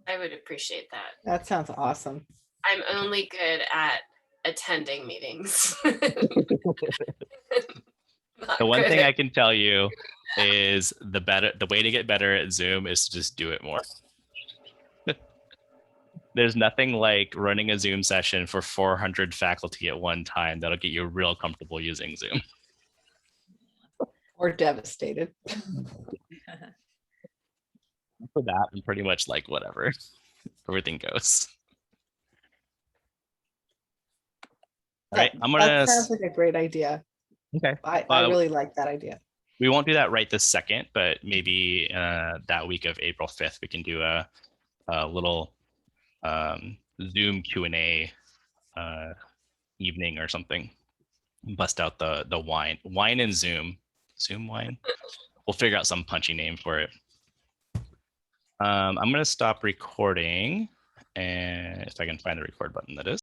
I would appreciate that. That sounds awesome. I'm only good at attending meetings. The one thing I can tell you is the way to get better at Zoom is to just do it more. There's nothing like running a Zoom session for 400 faculty at one time that'll get you real comfortable using Zoom. Or devastated. For that, I'm pretty much like, whatever. Everything goes. All right, I'm gonna. That sounds like a great idea. Okay. I really like that idea. We won't do that right this second, but maybe that week of April 5th, we can do a little Zoom Q&A evening or something. bust out the wine and Zoom wine. We'll figure out some punchy name for it. I'm going to stop recording, and if I can find the record button, that is.